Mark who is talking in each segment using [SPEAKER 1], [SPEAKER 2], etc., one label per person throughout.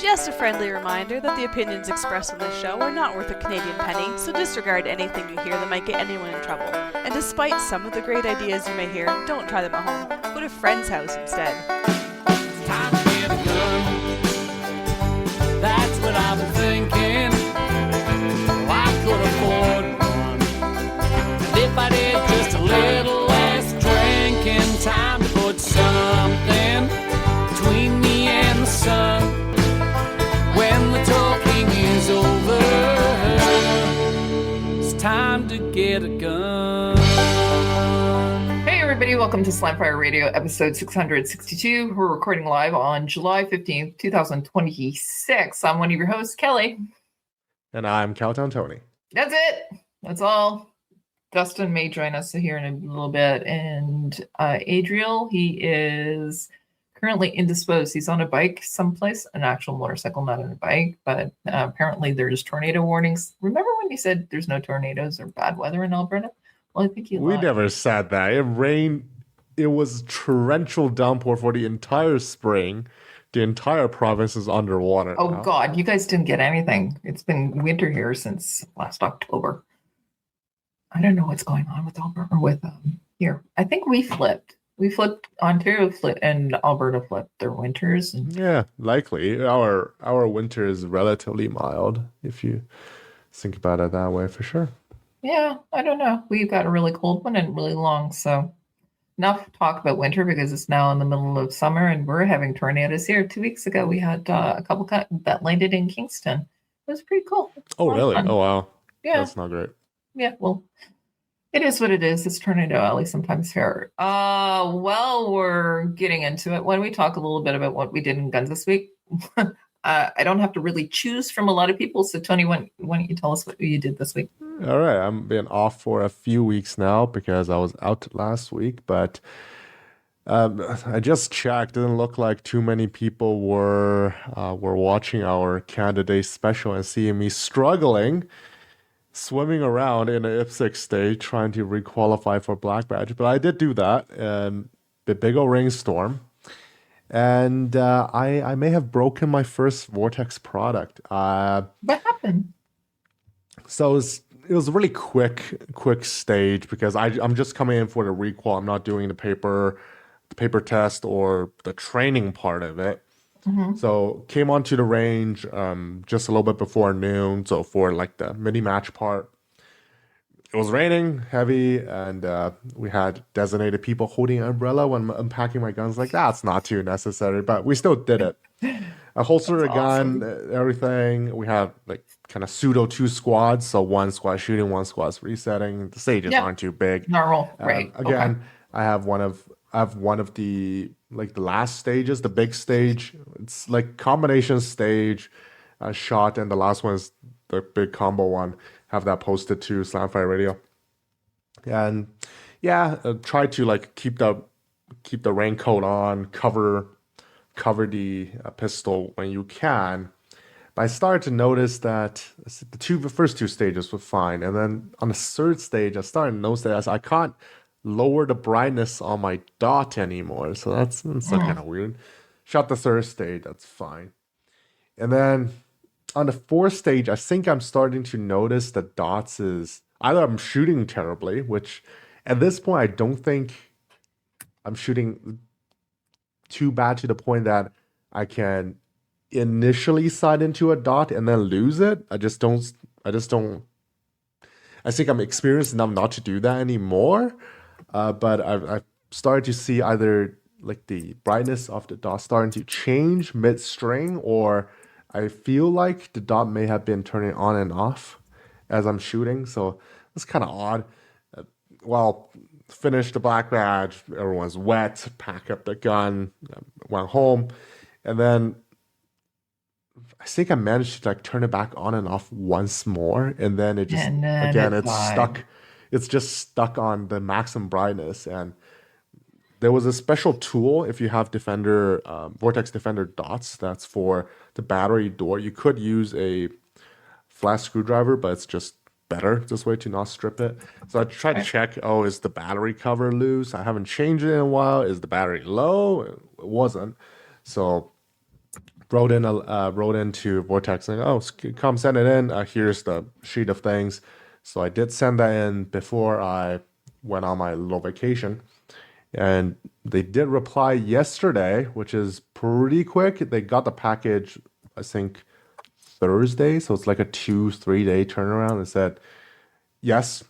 [SPEAKER 1] Just a friendly reminder that the opinions expressed on this show are not worth a Canadian penny, so disregard anything you hear that might get anyone in trouble. And despite some of the great ideas you may hear, don't try them at home. Go to a friend's house instead.
[SPEAKER 2] It's time to get a gun. That's what I've been thinking. Well, I could afford one. And if I did just a little less drinking, time to put something between me and the sun. When the talking is over, it's time to get a gun.
[SPEAKER 3] Hey everybody, welcome to Slamfire Radio, episode 662. We're recording live on July 15th, 2026. I'm one of your hosts, Kelly.
[SPEAKER 4] And I'm Cowtown Tony.
[SPEAKER 3] That's it. That's all. Dustin may join us here in a little bit. And Adriel, he is currently indisposed. He's on a bike someplace, an actual motorcycle, not on a bike. But apparently there's tornado warnings. Remember when you said there's no tornadoes or bad weather in Alberta? Well, I think you lied.
[SPEAKER 4] We never said that. It rained. It was torrential downpour for the entire spring. The entire province is underwater.
[SPEAKER 3] Oh,
[SPEAKER 4] now.
[SPEAKER 3] God, you guys didn't get anything. It's been winter here since last October. I don't know what's going on with Alberta or with here. I think we flipped. Ontario flipped and Alberta flipped their winters. And
[SPEAKER 4] Yeah, likely. Our winter is relatively mild, if you think about it that way, for sure.
[SPEAKER 3] yeah, I don't know. We've got a really cold one and really long. So enough talk about winter because it's now in the middle of summer and we're having tornadoes here. 2 weeks ago, we had a couple that landed in Kingston. It was pretty cool.
[SPEAKER 4] Oh, really?
[SPEAKER 3] Fun.
[SPEAKER 4] Oh, wow.
[SPEAKER 3] Yeah.
[SPEAKER 4] That's not great.
[SPEAKER 3] Yeah, well, it is what it is. It's Tornado Alley sometimes here. Well, we're getting into it. Why don't we talk a little bit about what we did in guns this week? I don't have to really choose from a lot of people. So, Tony, why don't you tell us what you did this week?
[SPEAKER 4] All right. I'm been off for a few weeks now because I was out last week, but I just checked. Didn't look like too many people were watching our candidate special and seeing me struggling, swimming around in the IPSC stage trying to requalify for Black Badge. But I did do that, and the big old rainstorm. And I may have broken my first Vortex product.
[SPEAKER 3] What happened?
[SPEAKER 4] So it was a really quick stage because I'm just coming in for the requal. I'm not doing the paper test or the training part of it.
[SPEAKER 3] Mm-hmm.
[SPEAKER 4] So came onto the range just a little bit before noon. So for like the mini match part, it was raining heavy, and we had designated people holding an umbrella when unpacking my guns. Like, that's not too necessary, but we still did it. I holstered a gun, everything. We have like kind of pseudo 2 squads, so 1 squad shooting, 1 squad's resetting. The stages aren't too big.
[SPEAKER 3] Normal, right?
[SPEAKER 4] Again,
[SPEAKER 3] Okay.
[SPEAKER 4] I have one of the like the last stages, the big stage. It's like combination stage, shot, and the last one is the big combo one. Have that posted to Slamfire Radio, and yeah, try to like keep the raincoat on, cover the pistol when you can. But I started to notice that the first 2 stages were fine, and then on the 3rd stage, I started to notice that I can't lower the brightness on my dot anymore. So that's kind of weird. Shot the 3rd stage, that's fine, and then on the 4th stage, I think I'm starting to notice that dots is either I'm shooting terribly, which at this point I don't think I'm shooting too bad to the point that I can initially sight into a dot and then lose it. I think I'm experienced enough not to do that anymore. But I've started to see either like the brightness of the dot starting to change mid-string, or I feel like the dot may have been turning on and off as I'm shooting. So it's kind of odd. Well, finished the Black Badge. Everyone's wet. Pack up the gun. Went home. And then I think I managed to like turn it back on and off once more. And then it just, it's stuck. It's just stuck on the maximum brightness. And there was a special tool if you have Vortex Defender dots. That's for the battery door. You could use a flat screwdriver, but it's just better this way to not strip it. So I tried to check, is the battery cover loose? I haven't changed it in a while. Is the battery low? It wasn't. So wrote into Vortex saying, "Oh, come send it in. Here's the sheet of things." So I did send that in before I went on my little vacation, and they did reply yesterday, which is pretty quick. They got the package, I think, Thursday, so it's like a 2-3 day turnaround. They said, "Yes,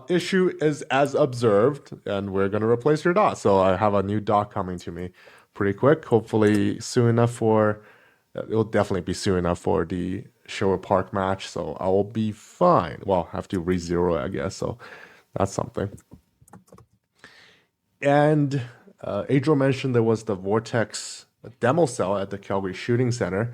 [SPEAKER 4] issue is as observed, and we're going to replace your dock." So I have a new dock coming to me pretty quick. Hopefully soon enough for, it'll definitely be soon enough for the Sherwood Park match. So I will be fine. Well, I have to re-zero it, I guess. So that's something. And Adriel mentioned there was the Vortex demo cell at the Calgary Shooting Center.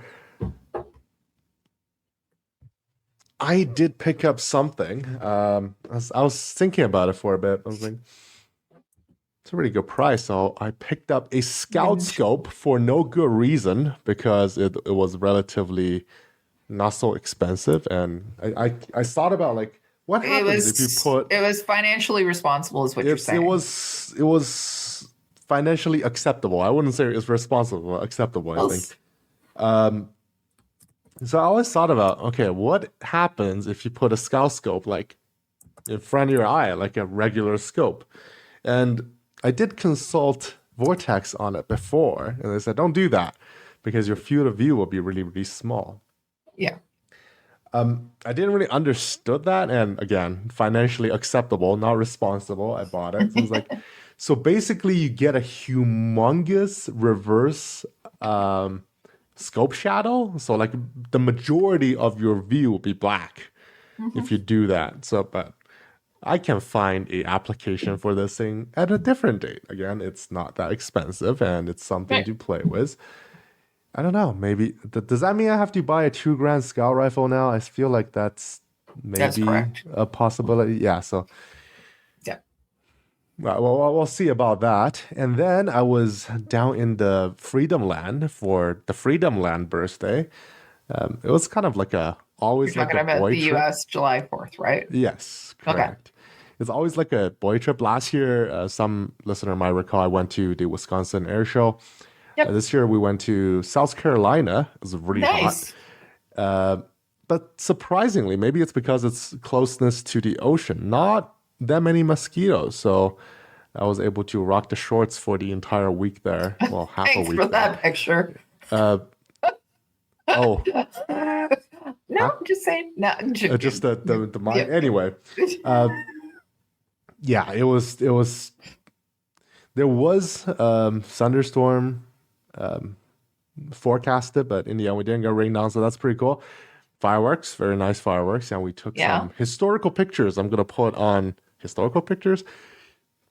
[SPEAKER 4] I did pick up something. I was thinking about it for a bit. I was like, it's a really good price. So I picked up a scout scope for no good reason because it was relatively not so expensive. And I thought about like, what happens if you put...
[SPEAKER 3] It was financially responsible is what you're saying.
[SPEAKER 4] It was financially acceptable. I wouldn't say it's responsible, acceptable, I think. So I always thought about, okay, what happens if you put a scout scope like in front of your eye, like a regular scope? And I did consult Vortex on it before, and they said, don't do that because your field of view will be really, really small.
[SPEAKER 3] Yeah.
[SPEAKER 4] I didn't really understood that, and again, financially acceptable, not responsible. I bought it. So it was like, so basically, you get a humongous reverse scope shadow. So like the majority of your view will be black if you do that. So, but I can find a application for this thing at a different date. Again, it's not that expensive, and it's something to play with. I don't know. Maybe does that mean I have to buy a $2,000 scout rifle now? I feel like that's maybe a possibility. Yeah. So
[SPEAKER 3] yeah.
[SPEAKER 4] Well, we'll see about that. And then I was down in the Freedom Land for the Freedom Land birthday. It was kind of like always
[SPEAKER 3] You're
[SPEAKER 4] like
[SPEAKER 3] talking
[SPEAKER 4] a
[SPEAKER 3] about
[SPEAKER 4] boy
[SPEAKER 3] the
[SPEAKER 4] trip.
[SPEAKER 3] U.S. July 4th, right?
[SPEAKER 4] Yes, correct. It's always like a boy trip. Last year, some listener might recall, I went to the Wisconsin Air Show.
[SPEAKER 3] Yep.
[SPEAKER 4] This year we went to South Carolina. It was really
[SPEAKER 3] Nice.
[SPEAKER 4] hot. But surprisingly, maybe it's because it's closeness to the ocean, not that many mosquitoes. So I was able to rock the shorts for the entire week there. Well, half
[SPEAKER 3] Thanks
[SPEAKER 4] a week
[SPEAKER 3] for
[SPEAKER 4] there.
[SPEAKER 3] that picture.
[SPEAKER 4] Oh,
[SPEAKER 3] No, I'm just saying. No,
[SPEAKER 4] just the mind.
[SPEAKER 3] Yeah.
[SPEAKER 4] Anyway, yeah, it was. There was thunderstorm forecasted, but in the end we didn't get rain down, so that's pretty cool. Fireworks, very nice fireworks, and we took some historical pictures. I'm gonna put on historical pictures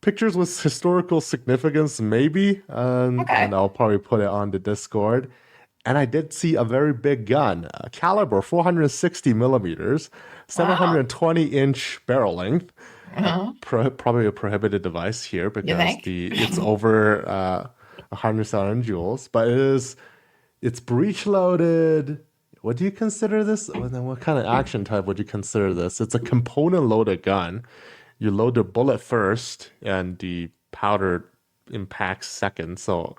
[SPEAKER 4] with historical significance, maybe, and I'll probably put it on the Discord. And I did see a very big gun, caliber 460 millimeters, 720-inch barrel length. Probably a prohibited device here because it's over 100,000 joules, but it's breech loaded. What do you consider this? What kind of action type would you consider this? It's a component loaded gun. You load the bullet first, and the powder impacts second. So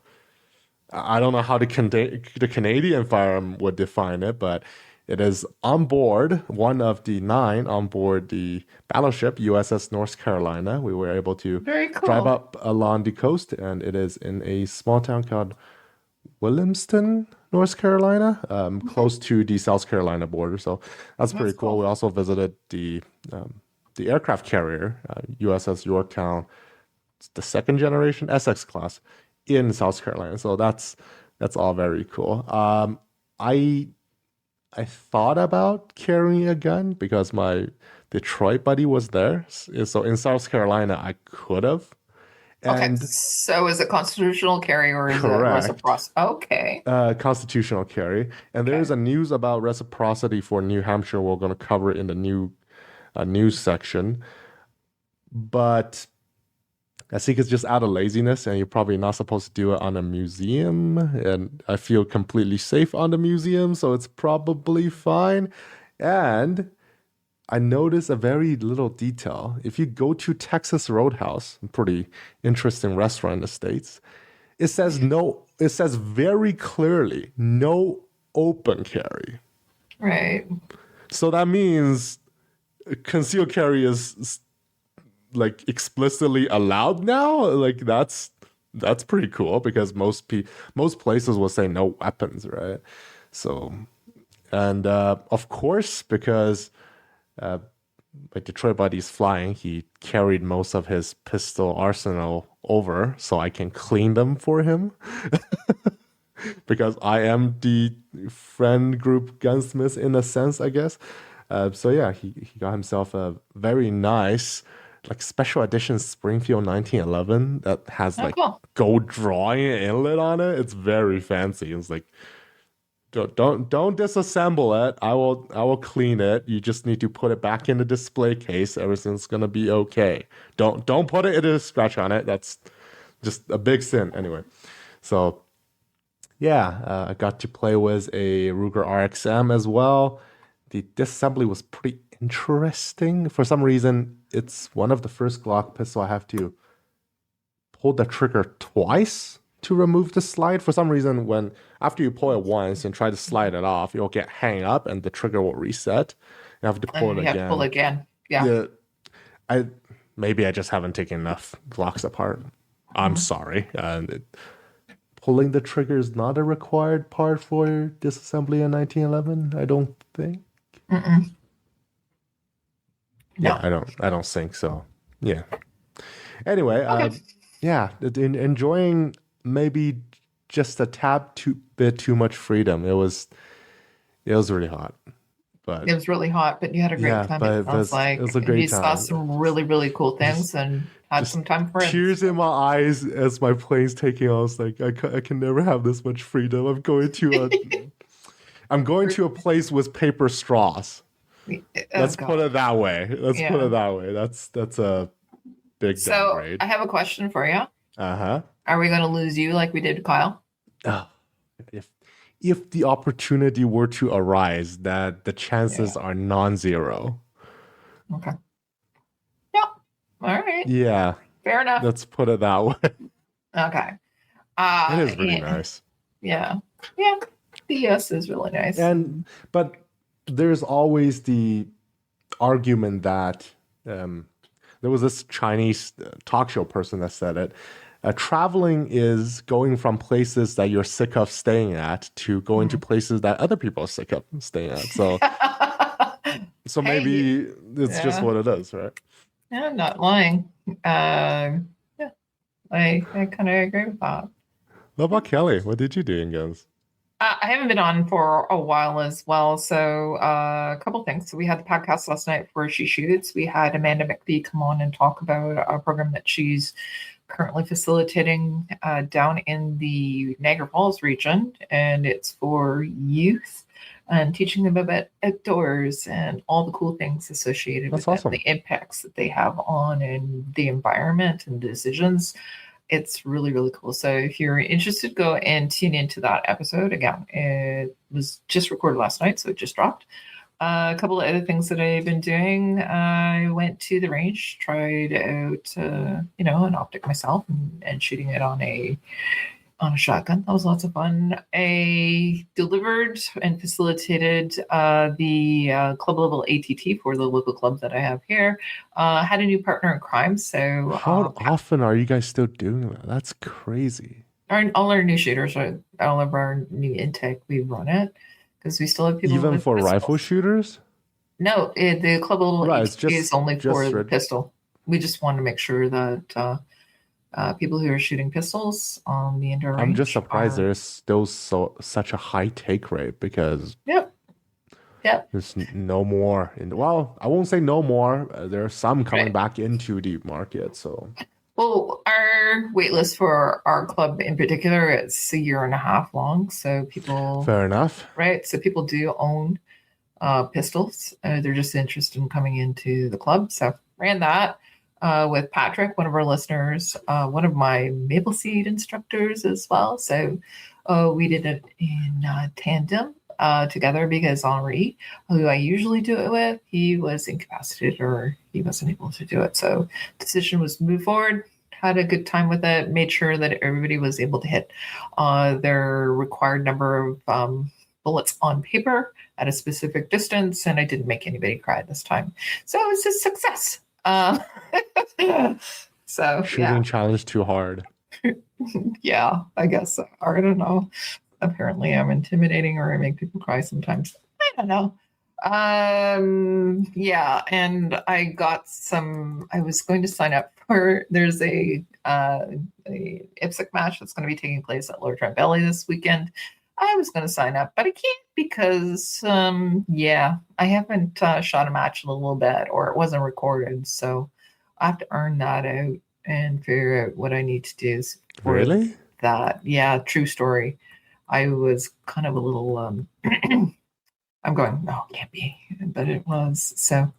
[SPEAKER 4] I don't know how the Canadian firearm would define it, but it is on board, one of the 9 on board the battleship USS North Carolina. We were able to drive up along the coast, and it is in a small town called Williamston, North Carolina, close to the South Carolina border. So that's pretty cool. We also visited the aircraft carrier, USS Yorktown, the second generation SX class in South Carolina. So that's all very cool. I thought about carrying a gun because my Detroit buddy was there. So in South Carolina, I could have. And
[SPEAKER 3] so is it constitutional carry or is
[SPEAKER 4] correct.
[SPEAKER 3] it reciprocity? Okay.
[SPEAKER 4] Constitutional carry. And there's a news about reciprocity for New Hampshire. We're going to cover it in the new news section. But I think it's just out of laziness, and you're probably not supposed to do it on a museum. And I feel completely safe on the museum, so it's probably fine. And I noticed a very little detail. If you go to Texas Roadhouse, a pretty interesting restaurant in the States, it says no. It says very clearly no open carry.
[SPEAKER 3] Right.
[SPEAKER 4] So that means concealed carry is like explicitly allowed now. Like that's pretty cool because most places will say no weapons, right? So, and of course, because my Detroit buddy's flying, he carried most of his pistol arsenal over so I can clean them for him. Because I am the friend group gunsmith in a sense, I guess. So yeah, he got himself a very nice, like special edition Springfield 1911 that has like
[SPEAKER 3] cool.
[SPEAKER 4] gold drawing inlet on it. It's very fancy. It's like don't disassemble it. I will clean it. You just need to put it back in the display case. Everything's gonna be okay. Don't put it in a scratch on it. That's just a big sin anyway. So. Yeah, I got to play with a Ruger RXM as well. The disassembly was pretty interesting. For some reason, it's one of the first Glock pistol I have to pull the trigger twice to remove the slide. For some reason, after you pull it once and try to slide it off, you'll get hang up and the trigger will reset. You have to pull it
[SPEAKER 3] You
[SPEAKER 4] again.
[SPEAKER 3] have to pull again. Yeah.
[SPEAKER 4] Maybe I just haven't taken enough Glocks apart. I'm sorry. Pulling the trigger is not a required part for disassembly in 1911. I don't think.
[SPEAKER 3] Mm-mm.
[SPEAKER 4] Yeah, I don't think so. Yeah. Anyway,
[SPEAKER 3] Okay.
[SPEAKER 4] yeah, enjoying maybe just a bit too much freedom. It was really hot, but
[SPEAKER 3] It was really hot, but you had a great time.
[SPEAKER 4] but
[SPEAKER 3] It sounds like
[SPEAKER 4] it was a great
[SPEAKER 3] you saw
[SPEAKER 4] time.
[SPEAKER 3] some really, really cool things and had some time for it.
[SPEAKER 4] Tears in my eyes as my plane's taking off. I was like, I can never have this much freedom. I'm going to a place with paper straws. Let's put it that way. Put it that way. That's a big
[SPEAKER 3] So
[SPEAKER 4] downgrade.
[SPEAKER 3] I have a question for you.
[SPEAKER 4] Uh-huh.
[SPEAKER 3] Are we going to lose you like we did to Kyle?
[SPEAKER 4] If the opportunity were to arise, that the chances are non-zero.
[SPEAKER 3] Okay. Yeah. All right.
[SPEAKER 4] Yeah,
[SPEAKER 3] Fair enough.
[SPEAKER 4] let's put it that way.
[SPEAKER 3] Okay.
[SPEAKER 4] It is really
[SPEAKER 3] yeah.
[SPEAKER 4] nice.
[SPEAKER 3] Yeah. Yeah. DS is really nice.
[SPEAKER 4] But there's always the argument that there was this Chinese talk show person that said it. Traveling is going from places that you're sick of staying at to going to places that other people are sick of staying at. So maybe it's just what it is, right?
[SPEAKER 3] Yeah, I'm not lying. Yeah, I kind of agree with that.
[SPEAKER 4] What about Kelly? What did you do in guns?
[SPEAKER 3] I haven't been on for a while as well. So a couple things. So we had the podcast last night where she shoots. We had Amanda McPhee come on and talk about a program that she's currently facilitating down in the Niagara Falls region. And it's for youth and teaching them about outdoors and all the cool things associated with
[SPEAKER 4] awesome.
[SPEAKER 3] it, the impacts that they have on and the environment and decisions. It's really, really cool. So if you're interested, go and tune into that episode. Again, it was just recorded last night, so it just dropped. A couple of other things that I've been doing. I went to the range, tried out, an optic myself and shooting it on a shotgun. That was lots of fun. I delivered and facilitated the club level ATT for the local club that I have here. Had a new partner in crime. So
[SPEAKER 4] How often are you guys still doing that? That's crazy.
[SPEAKER 3] all our new shooters, all of our new intake, we run it because we still have people.
[SPEAKER 4] Even
[SPEAKER 3] with
[SPEAKER 4] for
[SPEAKER 3] pistols.
[SPEAKER 4] rifle shooters?
[SPEAKER 3] No, the club level
[SPEAKER 4] Right,
[SPEAKER 3] ATT is only for the pistol. We just want to make sure that people who are shooting pistols on the indoor range.
[SPEAKER 4] I'm just surprised there's still such a high take rate because
[SPEAKER 3] Yep.
[SPEAKER 4] there's no more. Well, I won't say no more. There are some coming back into the market. So,
[SPEAKER 3] well, our wait list for our club in particular, it's a year and a half long. So people,
[SPEAKER 4] fair enough.
[SPEAKER 3] right? So people do own pistols. They're just interested in coming into the club. So ran that. With Patrick, one of our listeners, one of my Maple Seed instructors as well. So we did it in tandem together because Henri, who I usually do it with, he was incapacitated or he wasn't able to do it. So decision was to move forward. had a good time with it, made sure that everybody was able to hit their required number of bullets on paper at a specific distance, and I didn't make anybody cry this time. So it was a success. So
[SPEAKER 4] Shooting challenge too hard.
[SPEAKER 3] yeah, I guess so. Or I don't know. Apparently I'm intimidating or I make people cry sometimes. I don't know. Yeah, and I was going to sign up for, there's a IPSC match that's going to be taking place at Lower Trent Valley this weekend. I was going to sign up, but I can't because, I haven't shot a match in a little bit, or it wasn't recorded. So I have to earn that out and figure out what I need to do for
[SPEAKER 4] Really?
[SPEAKER 3] that. Yeah, true story. I was kind of a little, I'm going, no, it can't be, but it was. So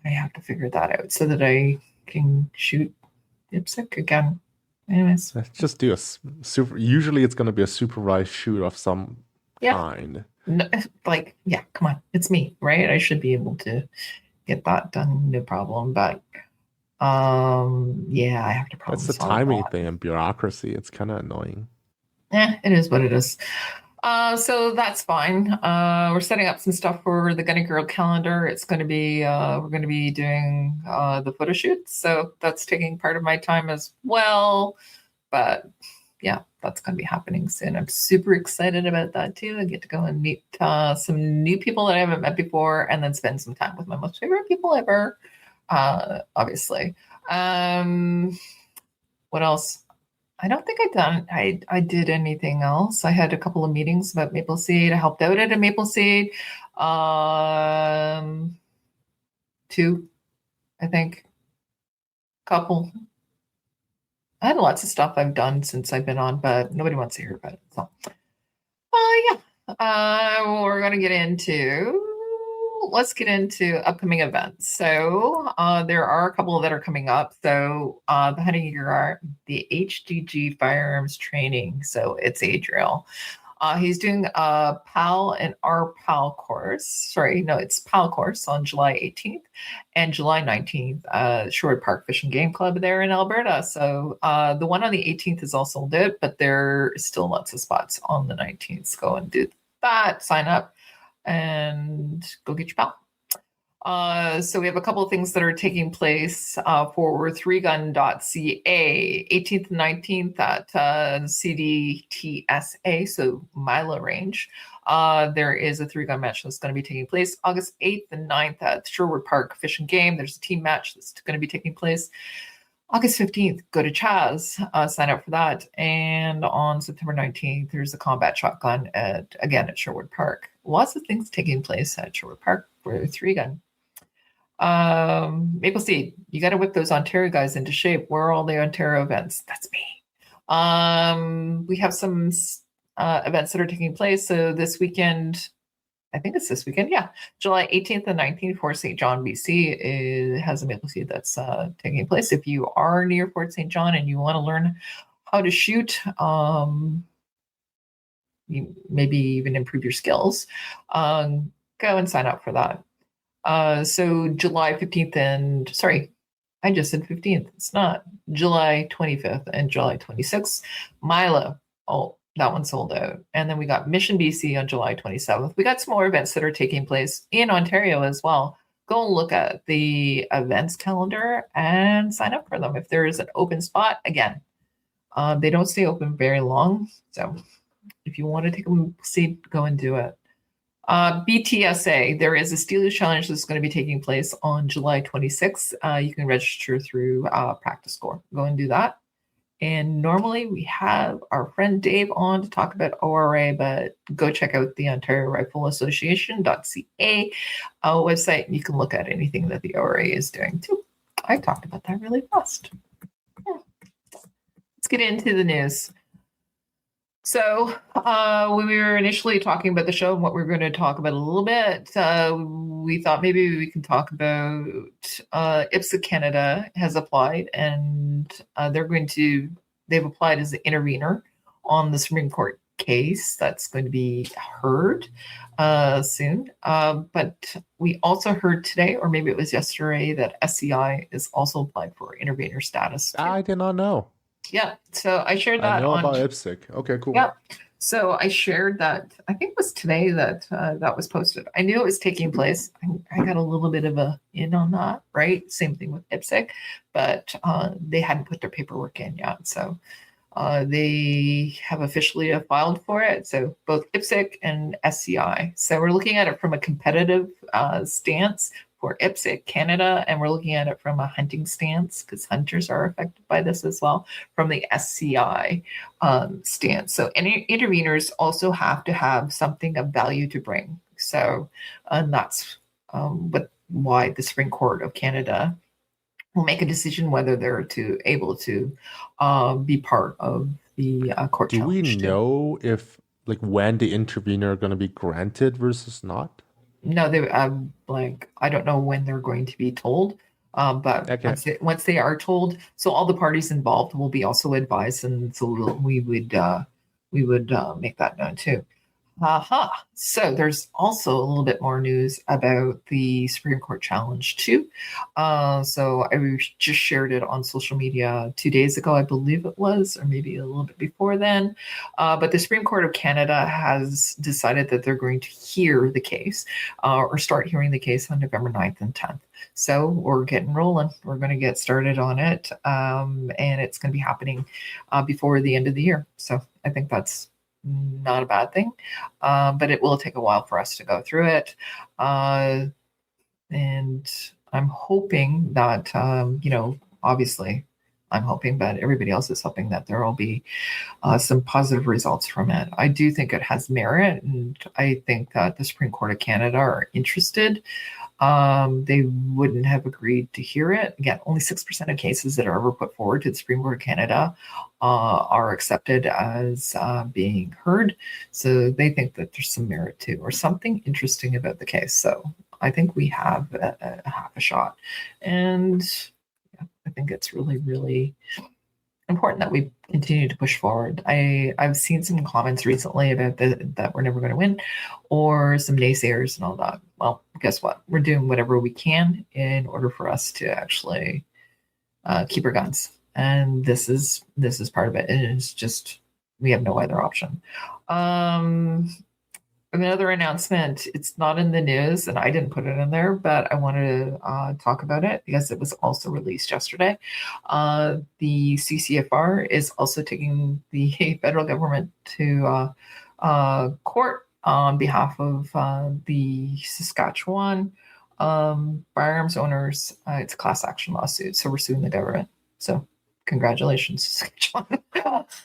[SPEAKER 3] I have to figure that out so that I can shoot IPSC again. Anyways.
[SPEAKER 4] Let's just do a super. Usually, it's going to be a supervised shoot of some kind.
[SPEAKER 3] No, come on, it's me, right? I should be able to get that done, no problem. But I have to problem
[SPEAKER 4] It's the
[SPEAKER 3] solve
[SPEAKER 4] timing
[SPEAKER 3] that.
[SPEAKER 4] thing and bureaucracy. It's kind of annoying.
[SPEAKER 3] It is what it is. So that's fine. We're setting up some stuff for the Gunny Girl calendar. It's going to be, we're going to be doing the photo shoots. So that's taking part of my time as well. But yeah, that's going to be happening soon. I'm super excited about that too. I get to go and meet some new people that I haven't met before, and then spend some time with my most favorite people ever, obviously. What else? I don't think I did anything else. I had a couple of meetings about Maple Seed. I helped out at a Maple Seed. 2, I think. Couple. I had lots of stuff I've done since I've been on, but nobody wants to hear about it. So, we're going to get into, let's get into upcoming events. So there are a couple that are coming up. So the Hunting Gear, the HDG Firearms Training. So it's Adriel. He's doing a PAL and RPAL course. Sorry, no, it's PAL course on July 18th and July 19th, Sherwood Park Fish and Game Club there in Alberta. So the one on the 18th is all sold out, but there is still lots of spots on the 19th. So go and do that, sign up, and go get your PAL. So we have a couple of things that are taking place for 3gun.ca, 18th and 19th at CDTSA, so Mila Range. There is a 3-gun match that's going to be taking place August 8th and 9th at Sherwood Park Fish and Game. There's a team match that's going to be taking place August 15th. Go to Chaz, sign up for that. And on September 19th, there's a combat shotgun at Sherwood Park. Lots of things taking place at Sherwood Park for 3-gun. Maple Seed, you got to whip those Ontario guys into shape. Where are all the Ontario events? That's me. We have some events that are taking place. So this weekend, I think it's this weekend. Yeah. July 18th and 19th, Fort St. John, BC, it has a Maple Seed that's taking place. If you are near Fort St. John and you want to learn how to shoot, you maybe even improve your skills, go and sign up for that. So July 15th and, sorry, I just said 15th. It's not. July 25th and July 26th. Milo. Oh, that one sold out. And then we got Mission BC on July 27th. We got some more events that are taking place in Ontario as well. Go and look at the events calendar and sign up for them. If there is an open spot, again, they don't stay open very long. So if you want to take a seat, go and do it. BTSA, there is a Steelers Challenge that's going to be taking place on July 26th. You can register through Practice Score. Go and do that. And normally we have our friend Dave on to talk about ORA, but go check out the Ontario Rifle Association.ca website. And you can look at anything that the ORA is doing too. I talked about that really fast. Let's get into the news. So when we were initially talking about the show and what we were going to talk about a little bit, we thought maybe we can talk about IPSC Canada has applied, and they've applied as the intervener on the Supreme Court case that's going to be heard soon. But we also heard today, or maybe it was yesterday, that SCI is also applied for intervener status too.
[SPEAKER 4] I did not know.
[SPEAKER 3] Yeah, so I shared
[SPEAKER 4] I
[SPEAKER 3] that
[SPEAKER 4] know
[SPEAKER 3] on.
[SPEAKER 4] about IPSC. Okay, cool.
[SPEAKER 3] Yeah, so I shared that. I think it was today that that was posted. I knew it was taking place. I got a little bit of a in on that, right? Same thing with IPSC, but they hadn't put their paperwork in yet. So they have officially filed for it. So both IPSC and SCI. So we're looking at it from a competitive stance for IPSC Canada, and we're looking at it from a hunting stance because hunters are affected by this as well from the SCI stance. So any interveners also have to have something of value to bring. So and that's why the Supreme Court of Canada will make a decision whether they're able to be part of the court
[SPEAKER 4] Do we
[SPEAKER 3] challenge too.
[SPEAKER 4] know if like when the intervener are going to be granted versus not?
[SPEAKER 3] No, they like I don't know when they're going to be told, but
[SPEAKER 4] Okay.
[SPEAKER 3] once they are told, so all the parties involved will be also advised, and so we would make that known too. So there's also a little bit more news about the Supreme Court challenge too. So I just shared it on social media 2 days ago, I believe it was, or maybe a little bit before then. But the Supreme Court of Canada has decided that they're going to hear the case or start hearing the case on November 9th and 10th. So we're getting rolling. We're going to get started on it. And it's going to be happening before the end of the year. So I think that's not a bad thing, but it will take a while for us to go through it. And I'm hoping that, obviously I'm hoping, but everybody else is hoping that there will be some positive results from it. I do think it has merit, and I think that the Supreme Court of Canada are interested. They wouldn't have agreed to hear it. Again, only 6% of cases that are ever put forward to the Supreme Court of Canada are accepted as being heard. So they think that there's some merit to, or something interesting about the case. So I think we have a half a shot. And yeah, I think it's really, really important that we continue to push forward. I've seen some comments recently about that we're never going to win, or some naysayers and all that. Well, guess what? We're doing whatever we can in order for us to actually keep our guns, and this is part of it. And it's just we have no other option. Another announcement, it's not in the news and I didn't put it in there, but I wanted to talk about it because it was also released yesterday. The CCFR is also taking the federal government to court on behalf of the Saskatchewan firearms owners. It's a class action lawsuit, so we're suing the government. So congratulations, Saskatchewan.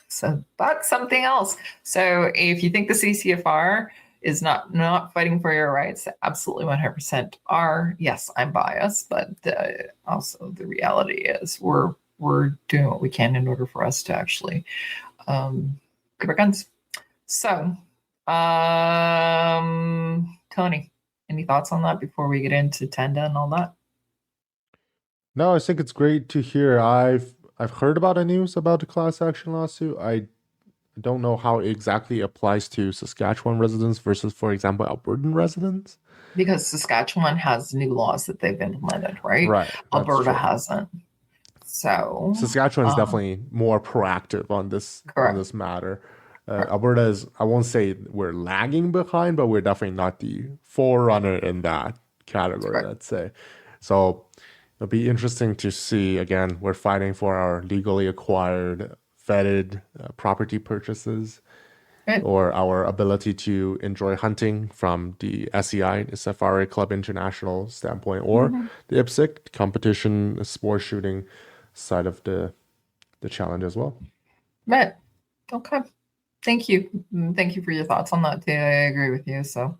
[SPEAKER 3] So that's something else. So if you think the CCFR is not fighting for your rights, absolutely 100% are. Yes, I'm biased, but also the reality is we're doing what we can in order for us to actually keep our guns. So, Tony, any thoughts on that before we get into Tenda and all that?
[SPEAKER 4] No, I think it's great to hear. I've heard about the news about the class action lawsuit. I don't know how it exactly applies to Saskatchewan residents versus, for example, Albertan residents.
[SPEAKER 3] Because Saskatchewan has new laws that they've implemented, right?
[SPEAKER 4] Right.
[SPEAKER 3] Alberta hasn't. So
[SPEAKER 4] Saskatchewan is definitely more proactive on this matter.
[SPEAKER 3] Correct.
[SPEAKER 4] Alberta is, I won't say we're lagging behind, but we're definitely not the forerunner in that category,
[SPEAKER 3] Correct.
[SPEAKER 4] let's say. So it'll be interesting to see. Again, we're fighting for our legally acquired, vetted property purchases,
[SPEAKER 3] Right.
[SPEAKER 4] or our ability to enjoy hunting from the SEI, the Safari Club International standpoint, or the IPSC competition sport shooting side of the challenge as well.
[SPEAKER 3] Right. Okay. Thank you. Thank you for your thoughts on that too. I agree with you. So,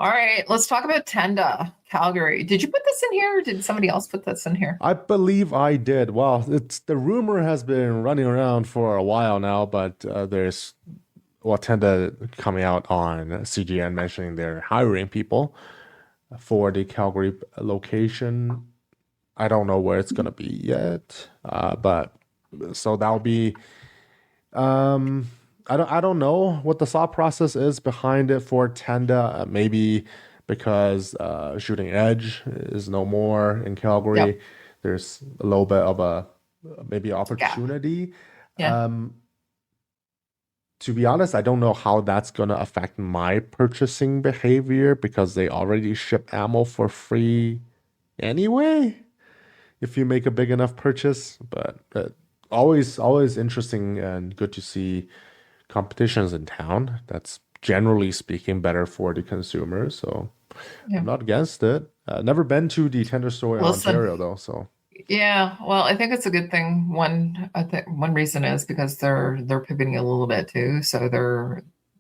[SPEAKER 3] all right, let's talk about Tenda, Calgary. Did you put this in here, or did somebody else put this in here?
[SPEAKER 4] I believe I did. Well, it's the rumor has been running around for a while now, but there's Tenda coming out on CGN mentioning they're hiring people for the Calgary location. I don't know where it's gonna be yet, but so that'll be. I don't know what the thought process is behind it for Tenda. Maybe because Shooting Edge is no more in
[SPEAKER 3] Yep.
[SPEAKER 4] Calgary. There's a little bit of a maybe
[SPEAKER 3] Gap.
[SPEAKER 4] opportunity.
[SPEAKER 3] Yeah.
[SPEAKER 4] To be honest, I don't know how that's gonna affect my purchasing behavior because they already ship ammo for free anyway. If you make a big enough purchase, but always interesting and good to see competitions in town. That's generally speaking better for the consumer. So
[SPEAKER 3] Yeah.
[SPEAKER 4] I'm not against it. Never been to the Tender store in
[SPEAKER 3] Listen.
[SPEAKER 4] Ontario though. So
[SPEAKER 3] Yeah, well, I think it's a good thing. I think one reason is because they're pivoting a little bit too. So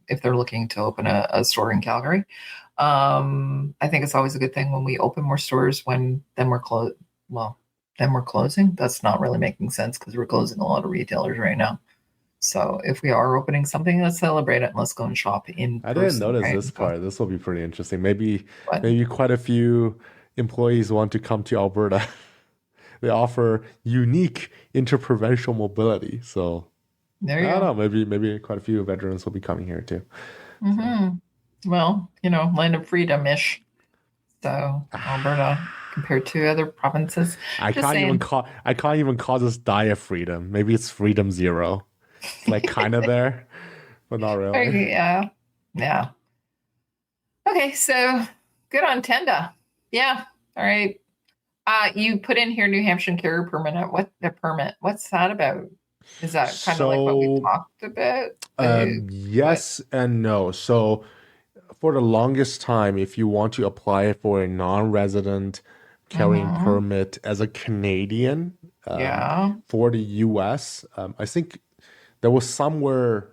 [SPEAKER 3] if they're looking to open a store in Calgary, I think it's always a good thing when we open more stores when then we're closed. Well, then we're closing. That's not really making sense because we're closing a lot of retailers right now. So if we are opening something, let's celebrate it and let's go and shop in
[SPEAKER 4] I didn't
[SPEAKER 3] person,
[SPEAKER 4] notice
[SPEAKER 3] right?
[SPEAKER 4] this part. This will be pretty interesting. Maybe
[SPEAKER 3] But
[SPEAKER 4] quite a few employees want to come to Alberta. They offer unique interprovincial mobility. So
[SPEAKER 3] there
[SPEAKER 4] I
[SPEAKER 3] you
[SPEAKER 4] don't
[SPEAKER 3] go.
[SPEAKER 4] know. Maybe quite a few veterans will be coming here too.
[SPEAKER 3] Hmm. Well, land of freedom-ish. So Alberta compared to other provinces.
[SPEAKER 4] I
[SPEAKER 3] Just
[SPEAKER 4] can't even
[SPEAKER 3] saying.
[SPEAKER 4] call this diet freedom. Maybe it's freedom zero. It's like kind of there, but not really.
[SPEAKER 3] Yeah. Yeah. Okay, so good on Tenda. Yeah. All right. You put in here New Hampshire carrier permit. What the permit? What's that about? Is that kind of like what we
[SPEAKER 4] So
[SPEAKER 3] talked about? What?
[SPEAKER 4] yes and no. So for the longest time, if you want to apply for a non-resident carrying
[SPEAKER 3] Mm-hmm.
[SPEAKER 4] permit as a Canadian
[SPEAKER 3] Yeah.
[SPEAKER 4] for the US, I think there was somewhere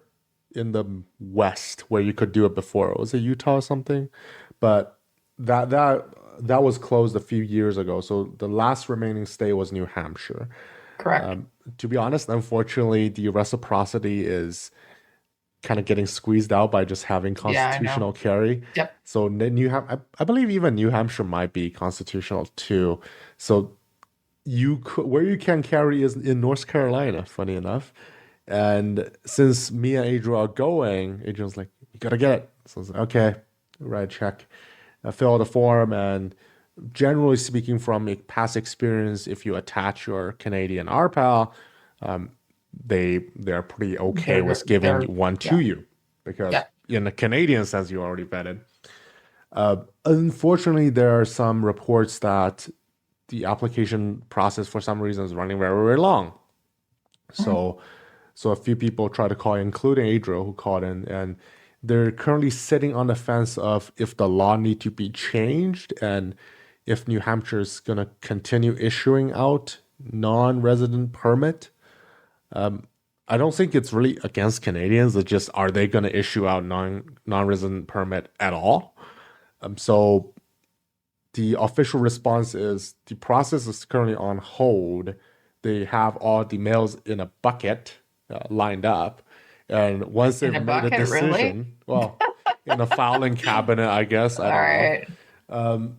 [SPEAKER 4] in the West where you could do it before. Was it Utah or something? But that that that was closed a few years ago. So the last remaining state was New Hampshire.
[SPEAKER 3] Correct.
[SPEAKER 4] To be honest, unfortunately, the reciprocity is kind of getting squeezed out by just having
[SPEAKER 3] Yeah, I know.
[SPEAKER 4] constitutional carry.
[SPEAKER 3] Yep.
[SPEAKER 4] So I believe even New Hampshire might be constitutional too. So where you can carry is in North Carolina, funny enough. And since me and Adrian are going, Adrian's like, you gotta get it. So I was like, okay, write a check, fill out the form, and generally speaking, from past experience, if you attach your Canadian RPAL, they're pretty okay with giving
[SPEAKER 3] They're
[SPEAKER 4] one to
[SPEAKER 3] yeah.
[SPEAKER 4] you because
[SPEAKER 3] Yeah.
[SPEAKER 4] in the Canadian sense, you already vetted. Unfortunately, there are some reports that the application process for some reason is running very, very long. So, so a few people try to call, including Adriel, who called in, and they're currently sitting on the fence of if the law need to be changed and if New Hampshire is going to continue issuing out non-resident permit. I don't think it's really against Canadians. It's just are they going to issue out non-resident permit at all? So the official response is the process is currently on hold. They have all the mails in a bucket lined up, and once
[SPEAKER 3] In
[SPEAKER 4] they've
[SPEAKER 3] a
[SPEAKER 4] made a
[SPEAKER 3] bucket, really?
[SPEAKER 4] decision, well, in a filing cabinet, I guess, I
[SPEAKER 3] All
[SPEAKER 4] don't know,
[SPEAKER 3] right.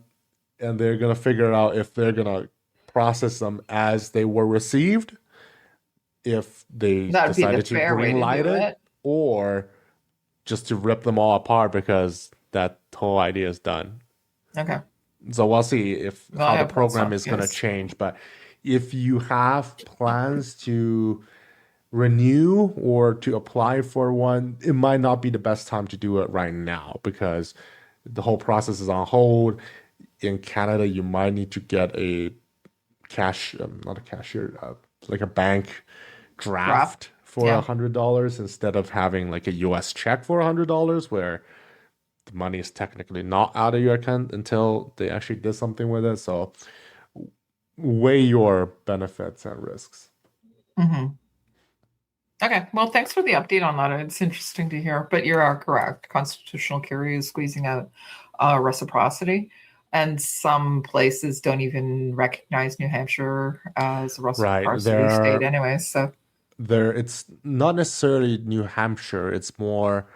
[SPEAKER 4] and they're gonna figure out if they're gonna process them as they were received, if they
[SPEAKER 3] That would be the
[SPEAKER 4] decided to
[SPEAKER 3] fair way
[SPEAKER 4] green
[SPEAKER 3] to
[SPEAKER 4] light
[SPEAKER 3] do
[SPEAKER 4] it,
[SPEAKER 3] it.
[SPEAKER 4] or just to rip them all apart because that whole idea is done.
[SPEAKER 3] Okay.
[SPEAKER 4] So we'll see if
[SPEAKER 3] Well,
[SPEAKER 4] how
[SPEAKER 3] I
[SPEAKER 4] the
[SPEAKER 3] hope that's
[SPEAKER 4] program
[SPEAKER 3] not
[SPEAKER 4] is
[SPEAKER 3] the
[SPEAKER 4] going to
[SPEAKER 3] case.
[SPEAKER 4] change. But if you have plans to renew or to apply for one, it might not be the best time to do it right now because the whole process is on hold. In Canada, you might need to get a not a cashier, like a bank draft for
[SPEAKER 3] Yeah.
[SPEAKER 4] $100 instead of having like a US check for $100 where the money is technically not out of your account until they actually did something with it. So weigh your benefits and risks.
[SPEAKER 3] Hmm. Okay. Well, thanks for the update on that. It's interesting to hear, but you are correct. Constitutional carry is squeezing out reciprocity, and some places don't even recognize New Hampshire as a
[SPEAKER 4] Right.
[SPEAKER 3] reciprocity state anyway. So,
[SPEAKER 4] It's not necessarily New Hampshire, it's more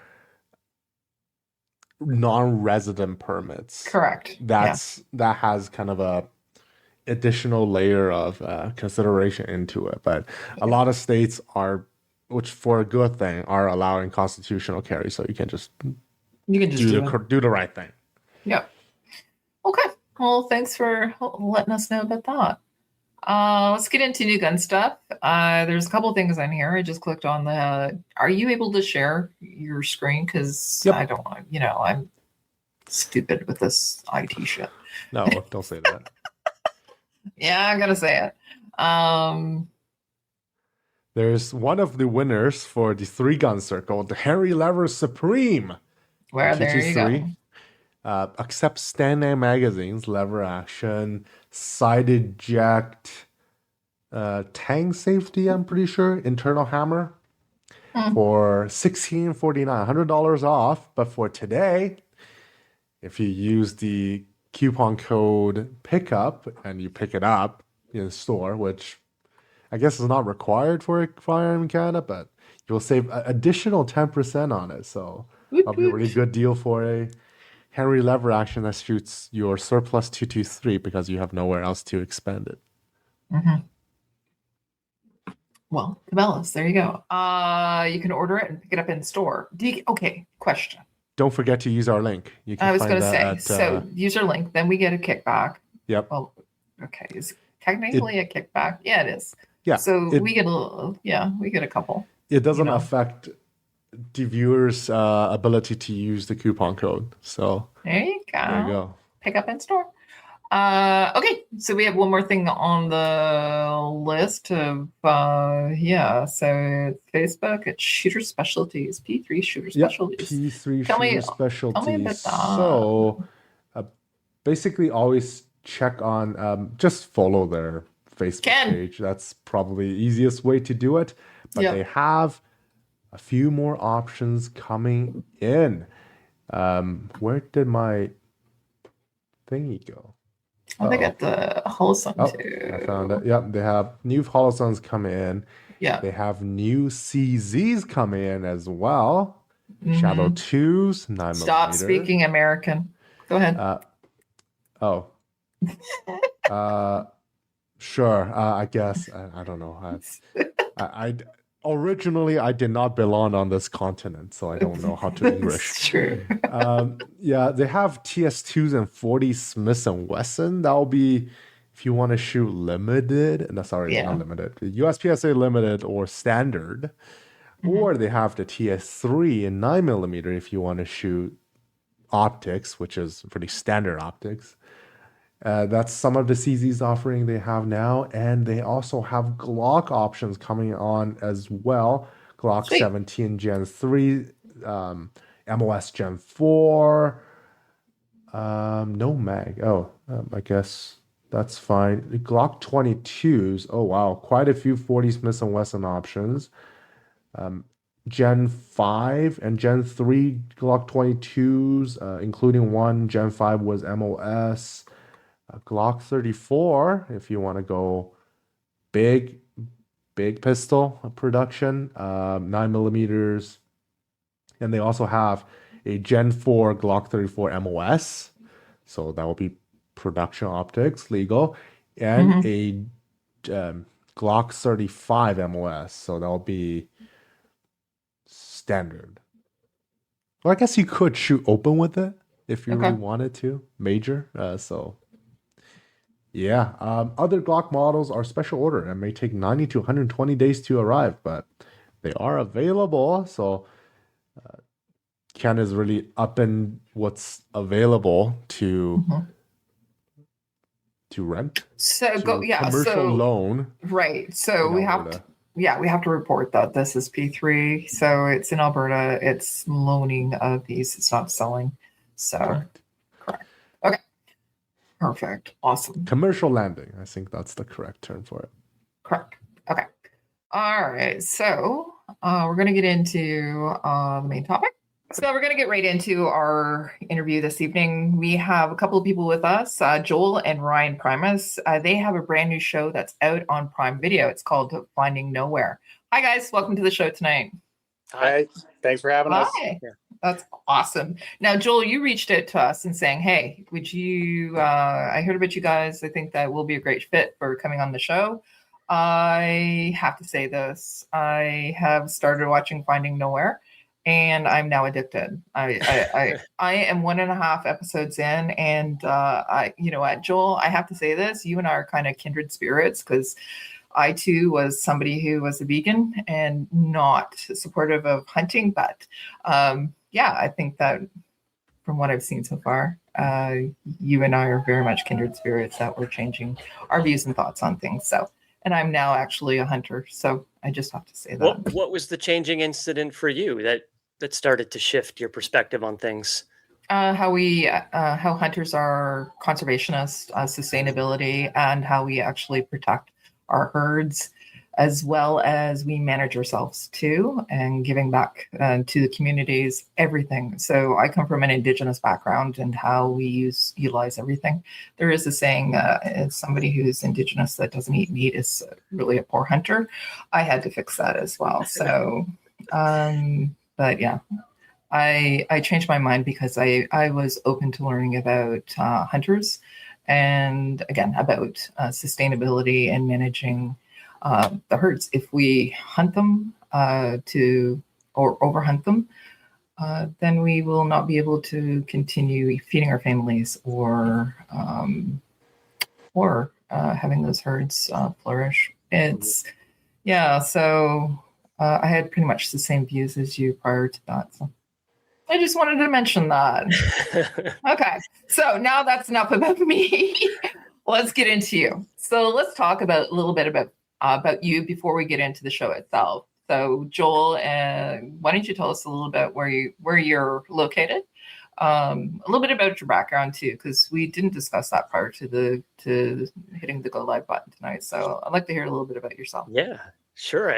[SPEAKER 4] non-resident permits.
[SPEAKER 3] correct. Yeah.
[SPEAKER 4] That has kind of a additional layer of consideration into it. But a lot of states are which for a good thing, are allowing constitutional carry, so you can just
[SPEAKER 3] You can just
[SPEAKER 4] do
[SPEAKER 3] do
[SPEAKER 4] the
[SPEAKER 3] it.
[SPEAKER 4] do the right thing.
[SPEAKER 3] Yep. Okay. Well, thanks for letting us know about that. Let's get into new gun stuff. There's a couple things on here. I just clicked on the. Are you able to share your screen? Because
[SPEAKER 4] Yep.
[SPEAKER 3] I don't want. I'm stupid with this IT shit.
[SPEAKER 4] No, don't say that.
[SPEAKER 3] Yeah, I'm gonna say it.
[SPEAKER 4] There's one of the winners for the 3-gun circle, the Harry Lever Supreme.
[SPEAKER 3] Where there you go.
[SPEAKER 4] TT3. Accepts stand-down magazines, lever action, side eject, tang safety, I'm pretty sure, internal hammer for $16.49, $100 off. But for today, if you use the coupon code pickup and you pick it up in the store, which I guess is not required for a firearm in Canada, but you'll save an additional 10% on it. So that'll be a really good deal for a Henry lever action that shoots your surplus 223 because you have nowhere else to expend it.
[SPEAKER 3] Well, Cabela's, there you go. You can order it and pick it up in store. Okay, question.
[SPEAKER 4] Don't forget to use our link. You can
[SPEAKER 3] I was
[SPEAKER 4] find
[SPEAKER 3] going to
[SPEAKER 4] that
[SPEAKER 3] say,
[SPEAKER 4] at,
[SPEAKER 3] so use our link, then we get a kickback.
[SPEAKER 4] Yep.
[SPEAKER 3] Well, okay, is it technically a kickback? Yeah, it is.
[SPEAKER 4] Yeah.
[SPEAKER 3] So
[SPEAKER 4] it,
[SPEAKER 3] we get a little, we get a couple.
[SPEAKER 4] It doesn't
[SPEAKER 3] you know.
[SPEAKER 4] affect the viewer's ability to use the coupon code. So
[SPEAKER 3] There you go.
[SPEAKER 4] there you go.
[SPEAKER 3] Pick up in store. Okay, so we have one more thing on the list of so it's Facebook, it's Shooter Specialties, P3 Shooter Specialties.
[SPEAKER 4] P3
[SPEAKER 3] Tell me
[SPEAKER 4] Shooter Specialties.
[SPEAKER 3] about that.
[SPEAKER 4] So basically always check on, just follow their Facebook page. That's probably the easiest way to do it. But they have a few more options coming in. Where did my thingy go?
[SPEAKER 3] Oh, they got the Holosun too.
[SPEAKER 4] I found it. Yep, they have new Holosuns coming in.
[SPEAKER 3] Yeah.
[SPEAKER 4] They have new CZs coming in as well. Shadow 2s, 9mm.
[SPEAKER 3] Stop speaking American. Go ahead.
[SPEAKER 4] Sure. I guess. I don't know. I originally I did not belong on this continent, so I don't know how to English.
[SPEAKER 3] It's true.
[SPEAKER 4] They have TS2s and 40 Smith & Wesson. That'll be if you want to shoot limited. No, sorry, not limited. USPSA limited or standard. Or they have the TS3 and 9mm if you want to shoot optics, which is pretty standard optics. That's some of the CZ's offering they have now. And they also have Glock options coming on as well. Glock 17 Gen 3, MOS Gen 4. No mag. I guess that's fine. The Glock 22s. Oh, wow. Quite a few 40 Smith & Wesson options. Gen 5 and Gen 3 Glock 22s, including one Gen 5 was MOS. Glock 34, if you want to go big pistol production, 9mm. And they also have a Gen 4 Glock 34 MOS. So that will be production optics, legal. And a Glock 35 MOS. So that will be standard. Well, I guess you could shoot open with it if you really wanted to. Major. Other Glock models are special order and may take 90 to 120 days to arrive, but they are available. So Ken is really upping what's available to rent.
[SPEAKER 3] So
[SPEAKER 4] commercial loan.
[SPEAKER 3] Right. So we have to report that this is P3. So it's in Alberta. It's loaning of these. It's not selling. So correct. Okay. Perfect. Awesome.
[SPEAKER 4] Commercial landing. I think that's the correct term for it.
[SPEAKER 3] Correct. Okay. All right. So we're going to get into the main topic. So we're going to get right into our interview this evening. We have a couple of people with us, Joel and Ryan Primus. They have a brand new show that's out on Prime Video. It's called Finding Nowhere. Hi, guys. Welcome to the show tonight.
[SPEAKER 5] Hi. Thanks for having us.
[SPEAKER 3] Hi. That's awesome. Now, Joel, you reached out to us and saying, hey, would you, I heard about you guys. I think that will be a great fit for coming on the show. I have to say this. I have started watching Finding Nowhere, and I'm now addicted. I am 1.5 episodes in, and you know what, Joel, I have to say this. You and I are kind of kindred spirits, because I too was somebody who was a vegan and not supportive of hunting, but yeah, I think that from what I've seen so far, you and I are very much kindred spirits, that we're changing our views and thoughts on things. So, and I'm now actually a hunter, so I just have to say that.
[SPEAKER 6] What was the changing incident for you that started to shift your perspective on things?
[SPEAKER 3] How hunters are conservationists, sustainability, and how we actually protect our herds, as well as we manage ourselves too, and giving back to the communities, everything. So I come from an Indigenous background, and how we utilize everything. There is a saying, as somebody who's Indigenous that doesn't eat meat is really a poor hunter. I had to fix that as well. So, but yeah, I changed my mind because I was open to learning about hunters, and again, about sustainability and managing the herds. If we hunt them or overhunt them, then we will not be able to continue feeding our families or having those herds flourish. It's so I had pretty much the same views as you prior to that. So I just wanted to mention that. Okay, so now that's enough about me. Let's get into you. So let's talk a little bit about you before we get into the show itself. So Joel, why don't you tell us a little bit where you're located? A little bit about your background too, because we didn't discuss that prior to hitting the go live button tonight. So I'd like to hear a little bit about yourself.
[SPEAKER 6] Yeah, sure.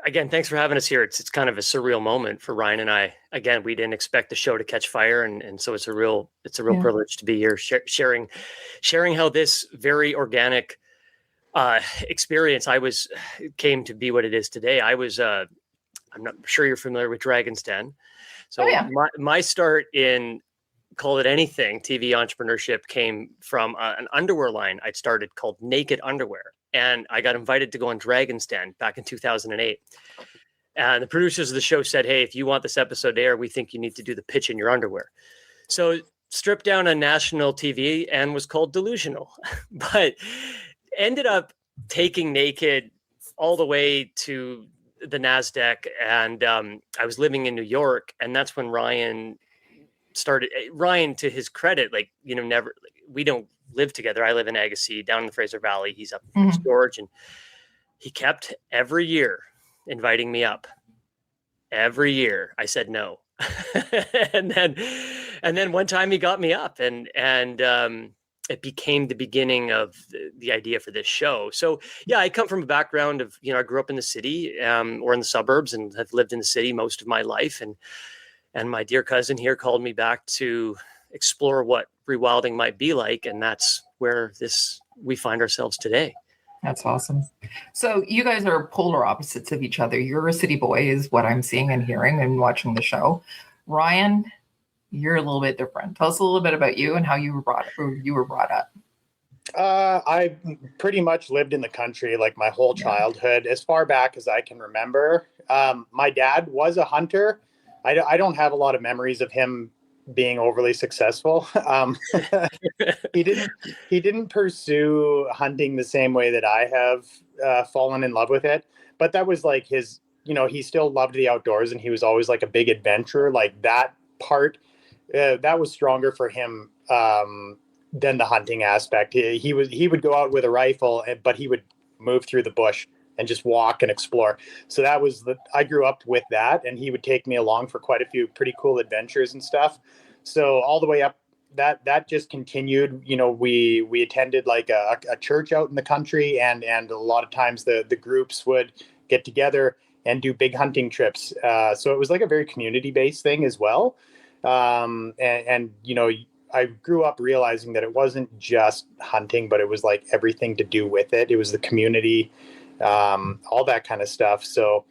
[SPEAKER 6] Again, thanks for having us here. It's kind of a surreal moment for Ryan and I. Again, we didn't expect the show to catch fire, and so it's a real privilege to be here sharing how this very organic experience came to be what it is today. I'm not sure you're familiar with Dragon's Den. So my start in, call it anything, TV entrepreneurship came from an underwear line I'd started called Naked Underwear. And I got invited to go on Dragon's Den back in 2008. And the producers of the show said, hey, if you want this episode to air, we think you need to do the pitch in your underwear. So stripped down on national TV and was called Delusional. But ended up taking Naked all the way to the NASDAQ. And I was living in New York. And that's when Ryan, to his credit, we don't live together. I live in Agassiz, down in the Fraser Valley. He's up in Prince George, and he kept every year inviting me up. Every year, I said no, and then one time he got me up, and it became the beginning of the idea for this show. So yeah, I come from a background of I grew up in the city or in the suburbs, and have lived in the city most of my life, and my dear cousin here called me back to explore what rewilding might be like, and that's where we find ourselves today.
[SPEAKER 3] That's awesome. So you guys are polar opposites of each other. You're a city boy, is what I'm seeing and hearing and watching the show. Ryan, you're a little bit different. Tell us a little bit about you and how you were brought up.
[SPEAKER 5] I pretty much lived in the country like my whole childhood, as far back as I can remember. My dad was a hunter. I don't have a lot of memories of him being overly successful. He didn't pursue hunting the same way that I have fallen in love with it. But that was like his, he still loved the outdoors, and he was always like a big adventurer. Like that part, that was stronger for him than the hunting aspect. He would go out with a rifle, but he would move through the bush and just walk and explore. So I grew up with that, and he would take me along for quite a few pretty cool adventures and stuff. So all the way up, that just continued. We attended like a church out in the country, and a lot of times the groups would get together and do big hunting trips. So it was like a very community-based thing as well. I grew up realizing that it wasn't just hunting, but it was like everything to do with it. It was the community, all that kind of stuff. So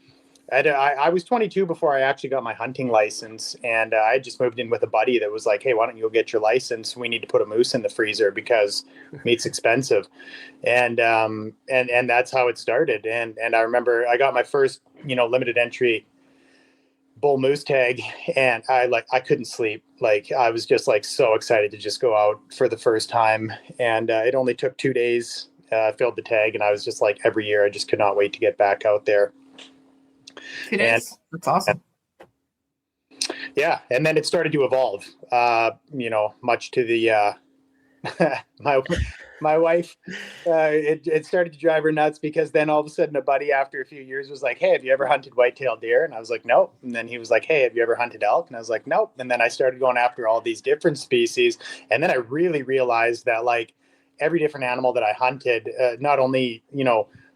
[SPEAKER 5] I was 22 before I actually got my hunting license, and I just moved in with a buddy that was like, "Hey, why don't you go get your license? We need to put a moose in the freezer because meat's expensive," and that's how it started. And I remember I got my first limited entry bull moose tag, and I couldn't sleep. Like I was just like so excited to just go out for the first time, and it only took 2 days. I filled the tag, and I was just like every year I just could not wait to get back out there.
[SPEAKER 3] That's awesome.
[SPEAKER 5] Yeah, and then it started to evolve. Much to the my wife, it started to drive her nuts because then all of a sudden a buddy after a few years was like, "Hey, have you ever hunted white-tailed deer?" And I was like, "Nope." And then he was like, "Hey, have you ever hunted elk?" And I was like, "Nope." And then I started going after all these different species, and then I really realized that like every different animal that I hunted, not only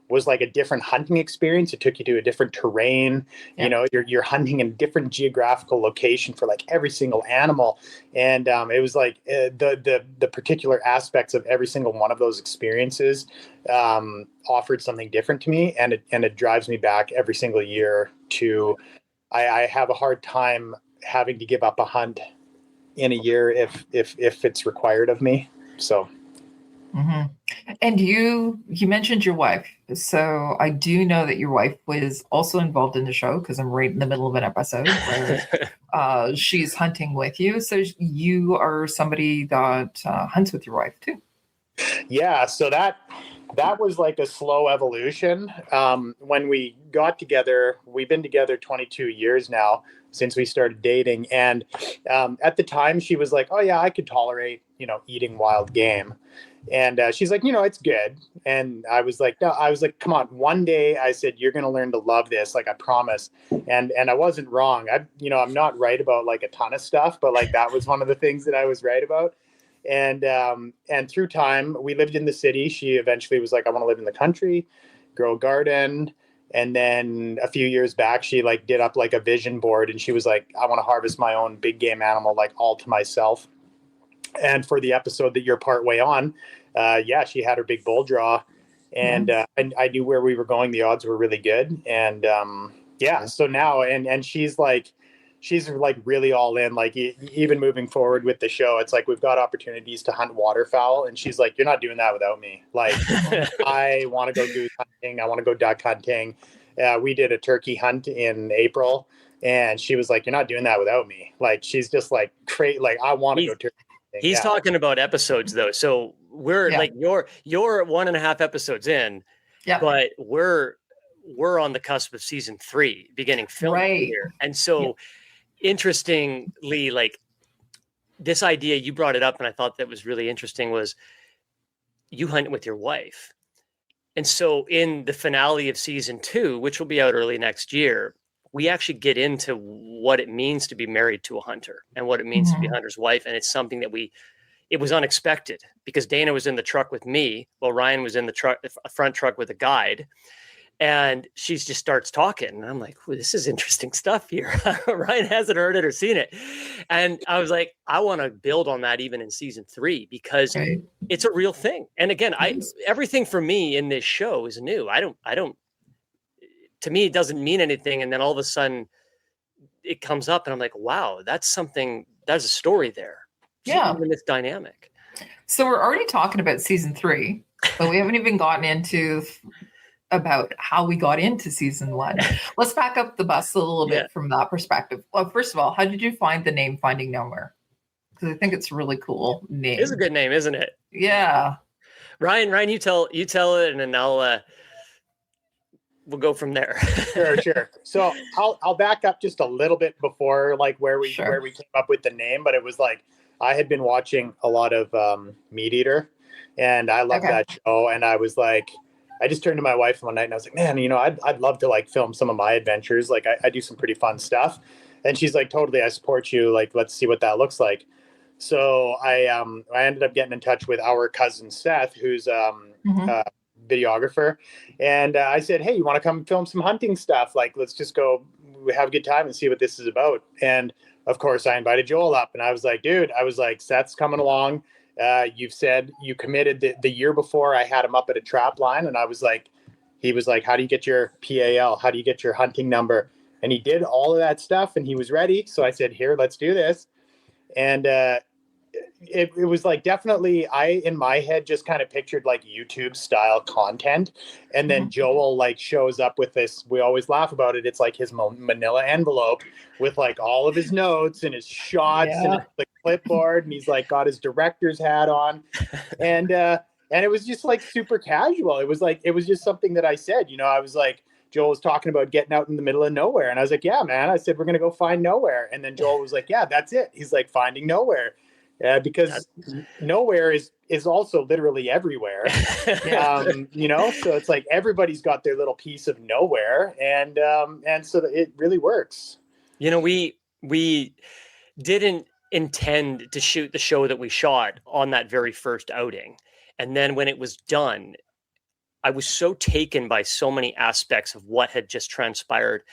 [SPEAKER 5] was like a different hunting experience. It took you to a different terrain. Yeah. You're hunting in a different geographical location for like every single animal. And it was like the particular aspects of every single one of those experiences offered something different to me. And it drives me back every single year to, I have a hard time having to give up a hunt in a year if it's required of me. So.
[SPEAKER 3] Mm-hmm. And you mentioned your wife. So I do know that your wife was also involved in the show because I'm right in the middle of an episode where she's hunting with you. So you are somebody that hunts with your wife too.
[SPEAKER 5] Yeah. So that was like a slow evolution. When we got together, we've been together 22 years now since we started dating. And at the time she was like, "Oh yeah, I could tolerate, eating wild game." And she's like, "It's good." And I was like, "No," I was like, "Come on." One day I said, "You're going to learn to love this. Like, I promise." And I wasn't wrong. I'm not right about like a ton of stuff, but like that was one of the things that I was right about. And through time, we lived in the city. She eventually was like, "I want to live in the country, grow a garden." And then a few years back, she like did up like a vision board, and she was like, "I want to harvest my own big game animal, like all to myself." And for the episode that you're partway on, she had her big bull draw, and I knew where we were going. The odds were really good, and so now and she's like really all in. Like even moving forward with the show, it's like we've got opportunities to hunt waterfowl, and she's like, "You're not doing that without me." Like I want to go goose hunting, I want to go duck hunting. We did a turkey hunt in April, and she was like, "You're not doing that without me." Like she's just like crazy. Like I want to go turkey.
[SPEAKER 6] He's talking about episodes though. So we're like you're 1.5 episodes in, but we're on the cusp of season 3 beginning filming here. And so interestingly, like this idea, you brought it up and I thought that was really interesting, was you hunt with your wife. And so in the finale of season 2, which will be out early next year, we actually get into what it means to be married to a hunter and what it means to be a hunter's wife. And it's something that it was unexpected because Dana was in the truck with me while Ryan was in the front truck with a guide. And she just starts talking. And I'm like, well, this is interesting stuff here. Ryan hasn't heard it or seen it. And I was like, I want to build on that even in season 3 because it's a real thing. And again, everything for me in this show is new. I don't, to me, it doesn't mean anything. And then all of a sudden it comes up and I'm like, wow, that's a story there.
[SPEAKER 3] Yeah.
[SPEAKER 6] In this dynamic.
[SPEAKER 3] So we're already talking about season 3, but we haven't even gotten into about how we got into season 1. Let's back up the bus a little bit from that perspective. Well, first of all, how did you find the name Finding Nowhere? Because I think it's a really cool name.
[SPEAKER 6] It's a good name, isn't it?
[SPEAKER 3] Yeah.
[SPEAKER 6] Ryan, you tell it, and then we'll go from there.
[SPEAKER 5] Sure. So I'll back up just a little bit before like where we came up with the name, but it was like I had been watching a lot of Meat Eater, and I loved that show, and I was like, I just turned to my wife one night and I was like, "Man, I'd love to like film some of my adventures. Like I do some pretty fun stuff." And she's like, "Totally, I support you. Like, let's see what that looks like." So I ended up getting in touch with our cousin Seth, who's a videographer. And I said, "Hey, you want to come film some hunting stuff? Like, let's just go have a good time and see what this is about." And of course I invited Joel up, and I was like, "Dude," I was like, "Seth's coming along. You've said you committed the year before I had him up at a trap line." And I was like, He was like, how do you get your PAL? How do you get your hunting number? And he did all of that stuff and he was ready. So I said, here, let's do this. And it was like definitely in my head just kind of pictured like YouTube style content. And then Joel like shows up with this, we always laugh about it. It's like his manila envelope with like all of his notes and his shots and the clipboard. And he's like got his director's hat on. And it was just like super casual. It was just something that I said, you know, I was like, Joel was talking about getting out in the middle of nowhere. And I was like, yeah, man. I said, we're going to go find nowhere. And then Joel was like, yeah, that's it. He's like, finding nowhere. Because nowhere is also literally everywhere. You know, so it's like everybody's got their little piece of nowhere. And so it really works.
[SPEAKER 6] You know, we didn't intend to shoot the show that we shot on that very first outing. And then when it was done, I was so taken by so many aspects of what had just transpired,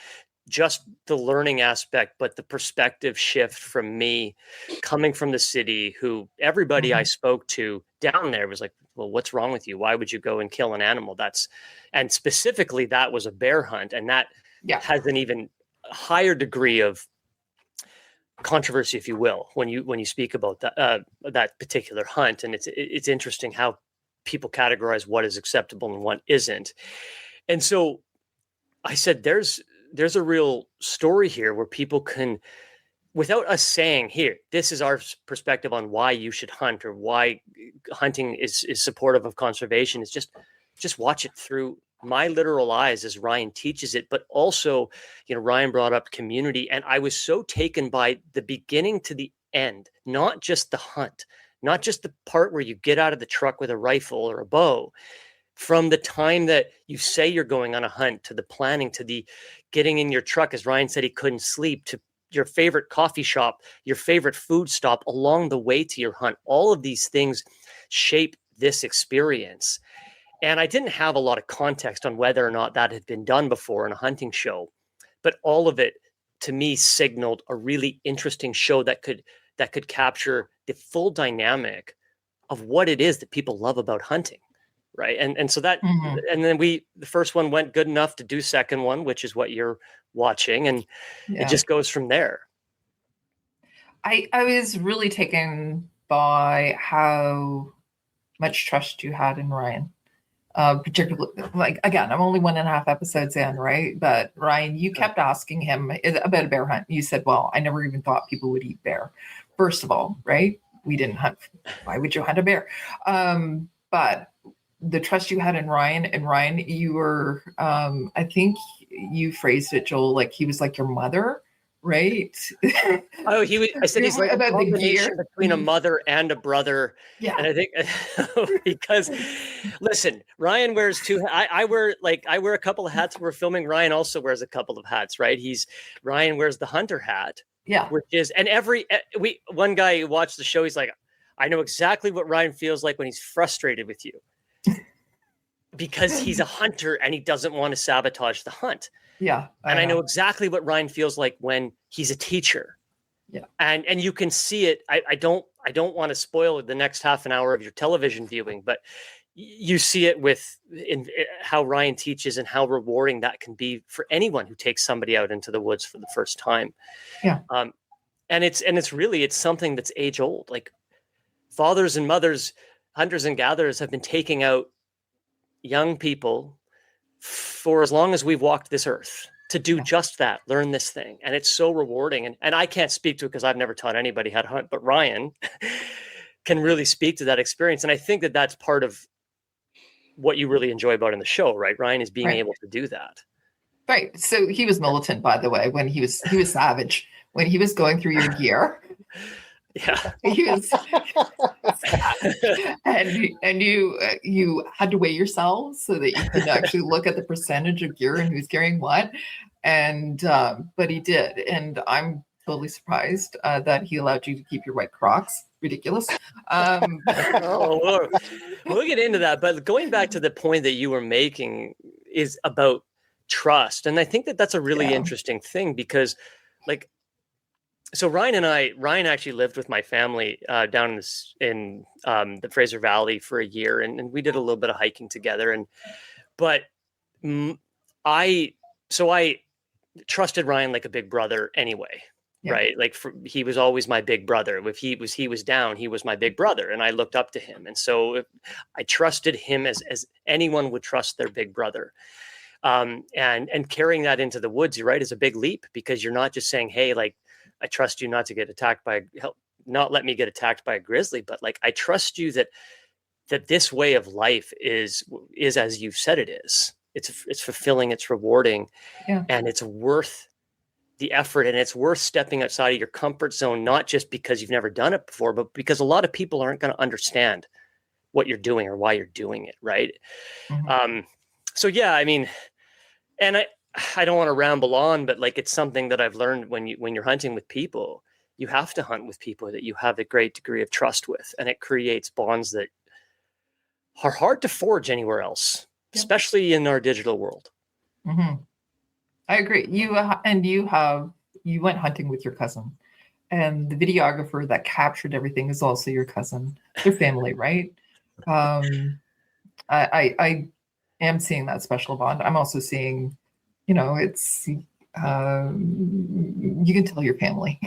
[SPEAKER 6] just the learning aspect, but the perspective shift from me coming from the city, who everybody I spoke to down there was like, well, what's wrong with you? Why would you go and kill an animal? And specifically that was a bear hunt. And that has an even higher degree of controversy, if you will, when you speak about that particular hunt. And it's interesting how people categorize what is acceptable and what isn't. And so I said, there's a real story here where people can, without us saying, here, this is our perspective on why you should hunt or why hunting is supportive of conservation. It's just watch it through my literal eyes as Ryan teaches it. But also, you know, Ryan brought up community, and I was so taken by the beginning to the end, not just the hunt, not just the part where you get out of the truck with a rifle or a bow. From the time that you say you're going on a hunt, to the planning, to the getting in your truck, as Ryan said he couldn't sleep, to your favorite coffee shop, your favorite food stop along the way to your hunt. All of these things shape this experience. And I didn't have a lot of context on whether or not that had been done before in a hunting show, but all of it to me signaled a really interesting show that could capture the full dynamic of what it is that people love about hunting. Right. And so that, and then the first one went good enough to do second one, which is what you're watching. And it just goes from there.
[SPEAKER 3] I was really taken by how much trust you had in Ryan. Particularly, like, again, I'm only 1.5 episodes in, right? But Ryan, you kept asking him about a bear hunt. You said, well, I never even thought people would eat bear. First of all, right? We didn't hunt. Why would you hunt a bear? But the trust you had in Ryan, and Ryan, you were, I think you phrased it, Joel, like he was like your mother, right?
[SPEAKER 6] Oh, I said he's like
[SPEAKER 3] about
[SPEAKER 6] a combination between a mother and a brother.
[SPEAKER 3] Yeah.
[SPEAKER 6] And I think because listen, Ryan wears I wear a couple of hats. We're filming. Ryan also wears a couple of hats, right? Ryan wears the hunter hat.
[SPEAKER 3] Yeah.
[SPEAKER 6] Which is, and one guy who watched the show, he's like, I know exactly what Ryan feels like when he's frustrated with you. Because he's a hunter and he doesn't want to sabotage the hunt.
[SPEAKER 3] Yeah.
[SPEAKER 6] I know exactly what Ryan feels like when he's a teacher.
[SPEAKER 3] Yeah.
[SPEAKER 6] And you can see it. I don't want to spoil the next half an hour of your television viewing, but you see it in how Ryan teaches and how rewarding that can be for anyone who takes somebody out into the woods for the first time.
[SPEAKER 3] Yeah.
[SPEAKER 6] And it's something that's age old. Like fathers and mothers, hunters and gatherers have been taking out young people for as long as we've walked this earth to do just that, learn this thing. And it's so rewarding. And I can't speak to it because I've never taught anybody how to hunt, but Ryan can really speak to that experience. And I think that that's part of what you really enjoy about in the show, right? Ryan is being able to do that. Right.
[SPEAKER 3] So he was militant, by the way, when he was savage, when he was going through your gear.
[SPEAKER 6] Yeah.
[SPEAKER 3] He was, and you had to weigh yourselves so that you could actually look at the percentage of gear and who's carrying what. And but he did, and I'm totally surprised that he allowed you to keep your white Crocs. Ridiculous.
[SPEAKER 6] We'll get into that. But going back to the point that you were making is about trust, and I think that that's a really interesting thing because, like. So Ryan actually lived with my family down in the Fraser Valley for a year, and we did a little bit of hiking together. But I trusted Ryan like a big brother anyway. Yeah. Right. Like he was always my big brother. If he was down, he was my big brother, and I looked up to him. And so I trusted him as anyone would trust their big brother. And carrying that into the woods, you're right, is a big leap, because you're not just saying, hey, like, I trust you not to get attacked not let me get attacked by a grizzly, but like, I trust you that this way of life is as you've said it is. It's fulfilling, it's rewarding, and it's worth the effort, and it's worth stepping outside of your comfort zone, not just because you've never done it before, but because a lot of people aren't going to understand what you're doing or why you're doing it. Right. Mm-hmm. So yeah, I mean, and I don't want to ramble on, but like, it's something that I've learned when you're hunting with people, you have to hunt with people that you have a great degree of trust with, and it creates bonds that are hard to forge anywhere else, especially in our digital world.
[SPEAKER 3] Mm-hmm. I agree. You went hunting with your cousin, and the videographer that captured everything is also your cousin. They're family, right? I am seeing that special bond. I'm also seeing, it's you can tell your family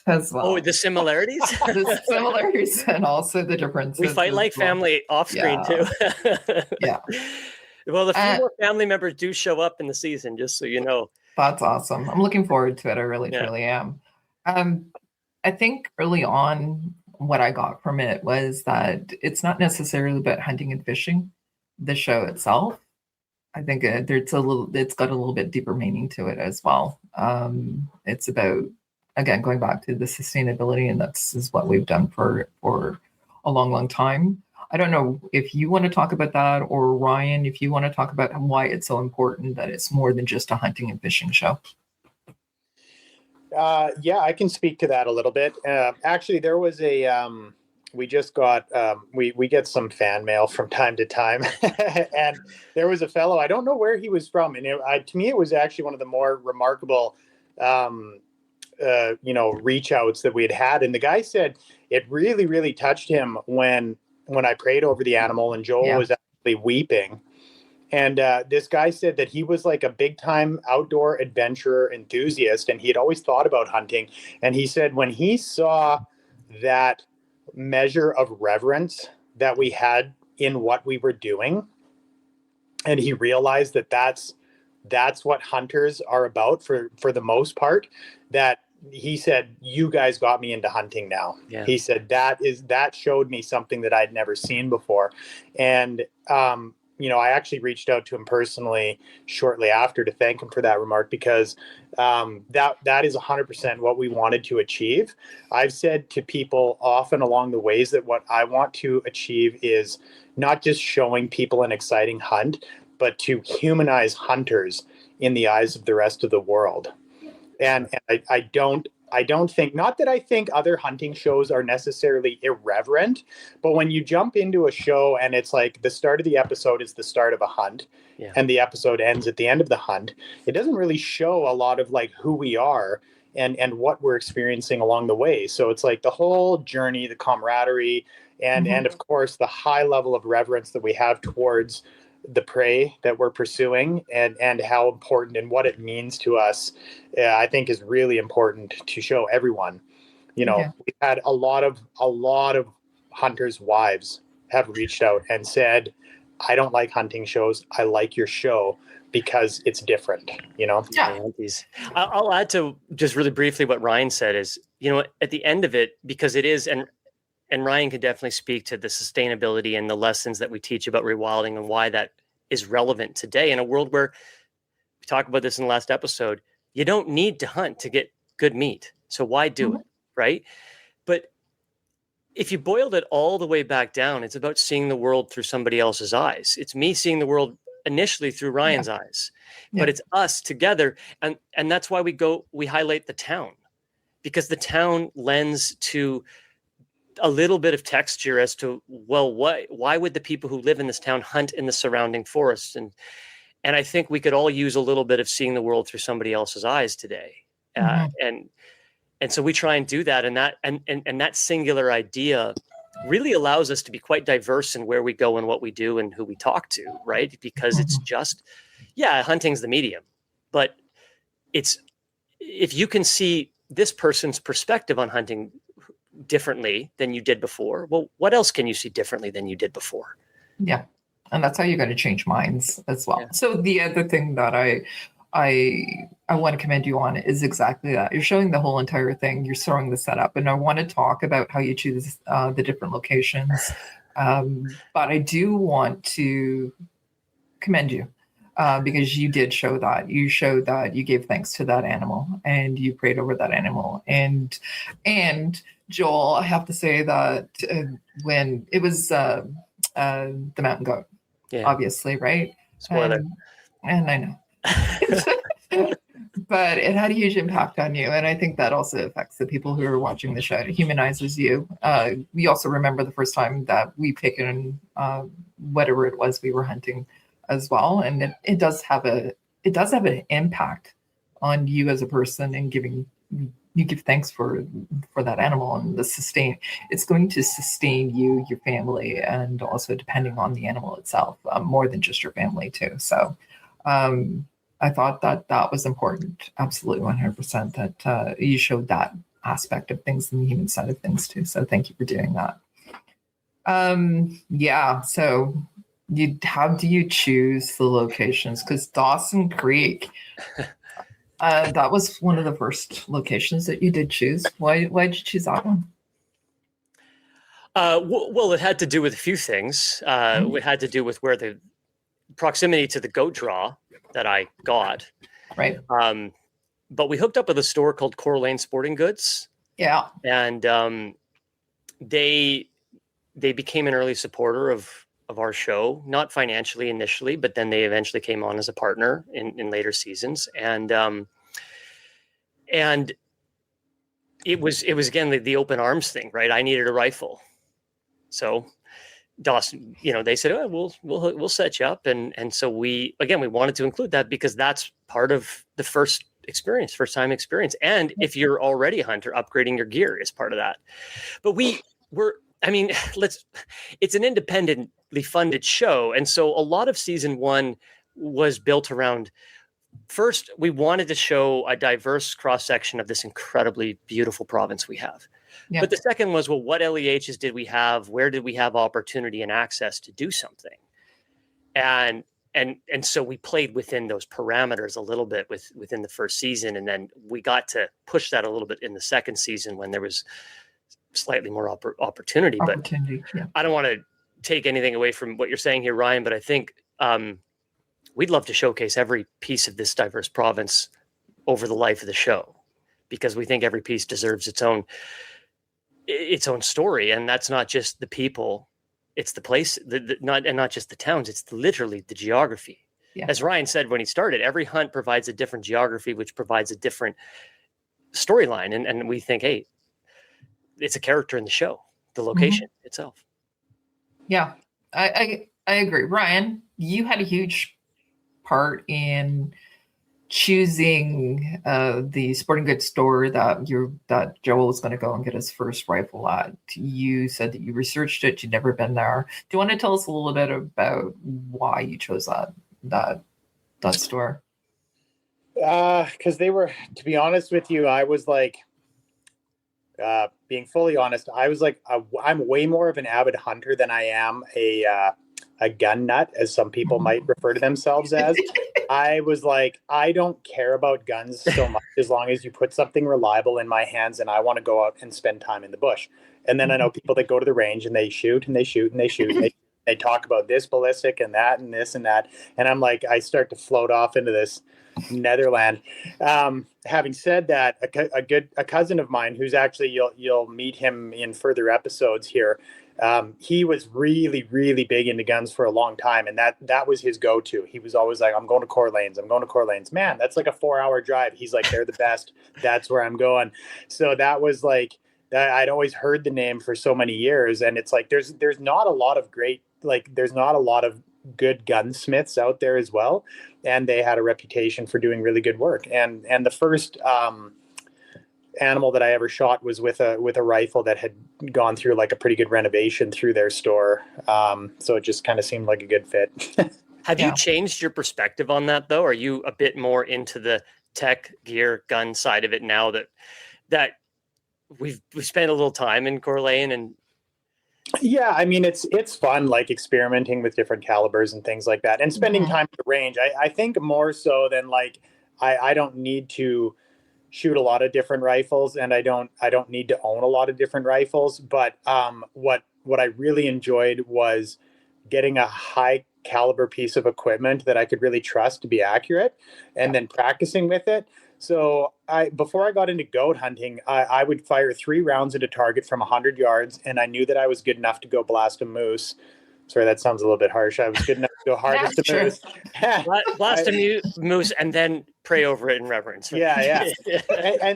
[SPEAKER 3] as well.
[SPEAKER 6] Oh, the similarities?
[SPEAKER 3] The similarities and also the differences.
[SPEAKER 6] We fight like family off screen too.
[SPEAKER 3] Yeah.
[SPEAKER 6] Well, a few more family members do show up in the season, just so you know.
[SPEAKER 3] That's awesome. I'm looking forward to it. I really, truly am. I think early on, what I got from it was that it's not necessarily about hunting and fishing, the show itself. I think it's got a little bit deeper meaning to it as well. It's about, again, going back to the sustainability, and is what we've done for a long, long time. I don't know if you want to talk about that, or Ryan, if you want to talk about why it's so important that it's more than just a hunting and fishing show.
[SPEAKER 5] Yeah, I can speak to that a little bit. Actually, there was we just got, we get some fan mail from time to time, and there was a fellow, I don't know where he was from. And to me, it was actually one of the more remarkable, reach outs that we had. And the guy said it really, really touched him when I prayed over the animal, and Joel was actually weeping. And this guy said that he was like a big time outdoor adventurer enthusiast, and he had always thought about hunting. And he said when he saw that measure of reverence that we had in what we were doing, and he realized that that's what hunters are about for the most part, that he said, you guys got me into hunting now. Yeah. He said that showed me something that I'd never seen before. And I actually reached out to him personally shortly after to thank him for that remark, because that is 100% what we wanted to achieve. I've said to people often along the ways that what I want to achieve is not just showing people an exciting hunt, but to humanize hunters in the eyes of the rest of the world. And I don't think, not that I think other hunting shows are necessarily irreverent, but when you jump into a show and it's like the start of the episode is the start of a hunt, and the episode ends at the end of the hunt, it doesn't really show a lot of like who we are and what we're experiencing along the way. So it's like the whole journey, the camaraderie, and of course the high level of reverence that we have towards the prey that we're pursuing, and how important and what it means to us, I think is really important to show everyone. We've had a lot of hunters' wives have reached out and said, I don't like hunting shows. I like your show because it's different,
[SPEAKER 6] Yeah. I'll add to just really briefly what Ryan said is, at the end of it, because it is, and Ryan could definitely speak to the sustainability and the lessons that we teach about rewilding and why that is relevant today in a world where, we talked about this in the last episode, you don't need to hunt to get good meat. So why do it, right? But if you boiled it all the way back down, it's about seeing the world through somebody else's eyes. It's me seeing the world initially through Ryan's eyes, but it's us together. And that's why we highlight the town, because the town lends to a little bit of texture as to, well, why would the people who live in this town hunt in the surrounding forests? And I think we could all use a little bit of seeing the world through somebody else's eyes today. And so we try and do that. And that singular idea really allows us to be quite diverse in where we go and what we do and who we talk to, right? Because it's just, hunting's the medium, but it's, if you can see this person's perspective on hunting differently than you did before, well, what else can you see differently than you did before?
[SPEAKER 3] Yeah. And that's how you're going to change minds as well.
[SPEAKER 6] Yeah.
[SPEAKER 3] So the other thing that I want to commend you on is exactly that. You're showing the whole entire thing. You're showing the setup, and I want to talk about how you choose the different locations. But I do want to commend you because you did show that. You showed that you gave thanks to that animal and you prayed over that animal. And Joel, I have to say that when it was the mountain goat, obviously, right?
[SPEAKER 6] Spoiler.
[SPEAKER 3] And I know. But it had a huge impact on you, and I think that also affects the people who are watching the show. It humanizes you. We also remember the first time that we picked in whatever it was we were hunting as well, and it does have an impact on you as a person, and you give thanks for that animal and it's going to sustain you, your family, and also depending on the animal itself, more than just your family too. So I thought that was important. Absolutely 100% that you showed that aspect of things and the human side of things too. So thank you for doing that. So how do you choose the locations? Because Dawson Creek, that was one of the first locations that you did choose. Why did you choose that one?
[SPEAKER 6] Well, it had to do with a few things. It had to do with where the proximity to the goat draw that I got.
[SPEAKER 3] Right.
[SPEAKER 6] But we hooked up with a store called Coeur Lane Sporting Goods.
[SPEAKER 3] Yeah.
[SPEAKER 6] And they became an early supporter of our show, not financially initially, but then they eventually came on as a partner in later seasons. And it was again the open arms thing, right? I needed a rifle. So Dawson, they said, "Oh, we'll set you up," and so we wanted to include that because that's part of the first time experience. And if you're already a hunter, upgrading your gear is part of that. But it's an independently funded show, and so a lot of season one was built around. First, we wanted to show a diverse cross section of this incredibly beautiful province we have. Yeah. But the second was, well, what LEHs did we have? Where did we have opportunity and access to do something? And so we played within those parameters a little bit within the first season. And then we got to push that a little bit in the second season when there was slightly more opportunity. But yeah. I don't want to take anything away from what you're saying here, Ryan, but I think we'd love to showcase every piece of this diverse province over the life of the show, because we think every piece deserves its own story. And that's not just the people, it's the place, not just the towns, it's literally the geography. Yeah. As Ryan said when he started, every hunt provides a different geography, which provides a different storyline. And we think, hey, it's a character in the show, the location itself.
[SPEAKER 3] Yeah, I agree. Ryan, you had a huge part in choosing the sporting goods store that Joel was going to go and get his first rifle at. You said that you researched it, you'd never been there. Do you want to tell us a little bit about why you chose that store?
[SPEAKER 5] Because they were, to be honest with you, I was like, being fully honest, I was like, I'm way more of an avid hunter than I am a gun nut, as some people might refer to themselves as. I was like, I don't care about guns so much as long as you put something reliable in my hands and I want to go out and spend time in the bush. And then I know people that go to the range and they shoot and they shoot and they shoot and they talk about this ballistic and that and this and that. And I'm like, I start to float off into this netherland. Having said that, a cousin of mine who's actually, you'll meet him in further episodes here. He was really, really big into guns for a long time. And that was his go-to. He was always like, I'm going to Coeur Lanes. Man, that's like a 4-hour drive. He's like, they're the best. That's where I'm going. So that was like, that I'd always heard the name for so many years. And it's like, there's not a lot of there's not a lot of good gunsmiths out there as well. And they had a reputation for doing really good work. And the first, animal that I ever shot was with a rifle that had gone through like a pretty good renovation through their store. So it just kind of seemed like a good fit.
[SPEAKER 6] Have you changed your perspective on that though? Are you a bit more into the tech, gear, gun side of it now that we've spent a little time in Coeur d'Alene? And
[SPEAKER 5] yeah, I mean, it's fun, like experimenting with different calibers and things like that, and spending time at the range. I think more so than like I don't need to shoot a lot of different rifles, and I don't need to own a lot of different rifles. But what I really enjoyed was getting a high caliber piece of equipment that I could really trust to be accurate, and then practicing with it. So before I got into goat hunting, I would fire 3 rounds at a target from 100 yards, and I knew that I was good enough to go blast a moose. Sorry, that sounds a little bit harsh. I was good enough to go harvest a moose.
[SPEAKER 6] Blast a moose and then pray over it in reverence.
[SPEAKER 5] Yeah.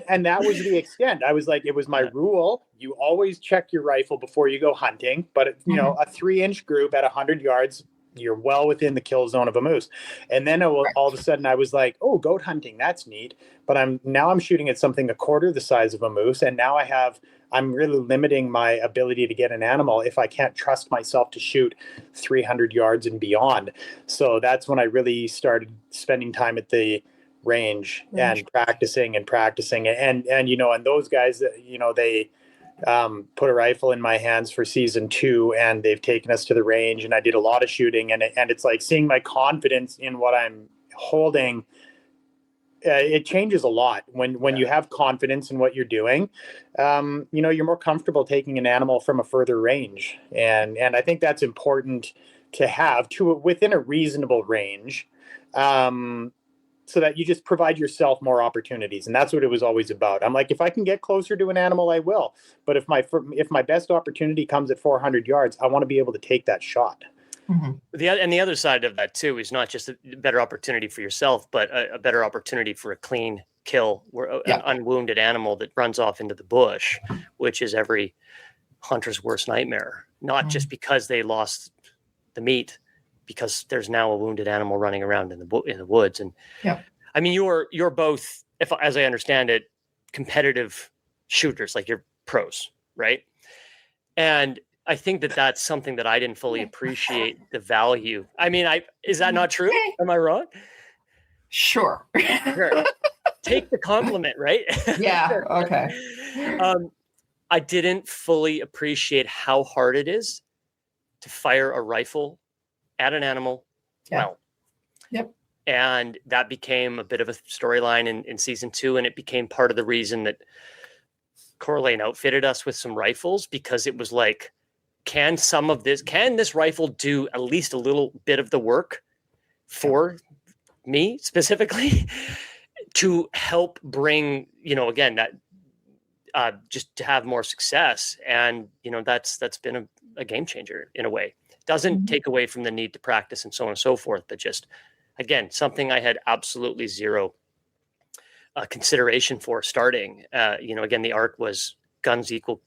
[SPEAKER 5] and that was the extent. I was like, it was my rule. You always check your rifle before you go hunting. But, you know, a 3-inch group at 100 yards, you're well within the kill zone of a moose. And then all of a sudden I was like, oh, goat hunting, that's neat. But I'm shooting at something a quarter the size of a moose. And now I'm really limiting my ability to get an animal if I can't trust myself to shoot 300 yards and beyond. So that's when I really started spending time at the range and practicing. And, you know, and those guys, you know, they put a rifle in my hands for season 2, and they've taken us to the range, and I did a lot of shooting, and it's like seeing my confidence in what I'm holding. It changes a lot when you have confidence in what you're doing. You know, you're more comfortable taking an animal from a further range, and I think that's important to have within a reasonable range. So that you just provide yourself more opportunities. And that's what it was always about. I'm like, if I can get closer to an animal, I will. But if my best opportunity comes at 400 yards, I want to be able to take that shot.
[SPEAKER 6] Mm-hmm. The other side of that too is not just a better opportunity for yourself, but a better opportunity for a clean kill, an unwounded animal that runs off into the bush, which is every hunter's worst nightmare. Not just because they lost the meat, because there's now a wounded animal running around in the woods. And I mean, you're both, as I understand it, competitive shooters, like you're pros, right? And I think that's something that I didn't fully appreciate the value. I mean, is that not true? Am I wrong?
[SPEAKER 3] Sure.
[SPEAKER 6] Take the compliment, right?
[SPEAKER 3] Yeah. Okay.
[SPEAKER 6] I didn't fully appreciate how hard it is to fire a rifle at an animal. Well.
[SPEAKER 3] Yep.
[SPEAKER 6] And that became a bit of a storyline in season 2. And it became part of the reason that Coeur d'Alene outfitted us with some rifles, because it was like, can this rifle do at least a little bit of the work for me specifically to help bring, you know, again, that just to have more success. And, you know, that's been a game changer in a way. Doesn't take away from the need to practice and so on and so forth, but just, again, something I had absolutely zero consideration for starting. You know, again, the arc was guns equal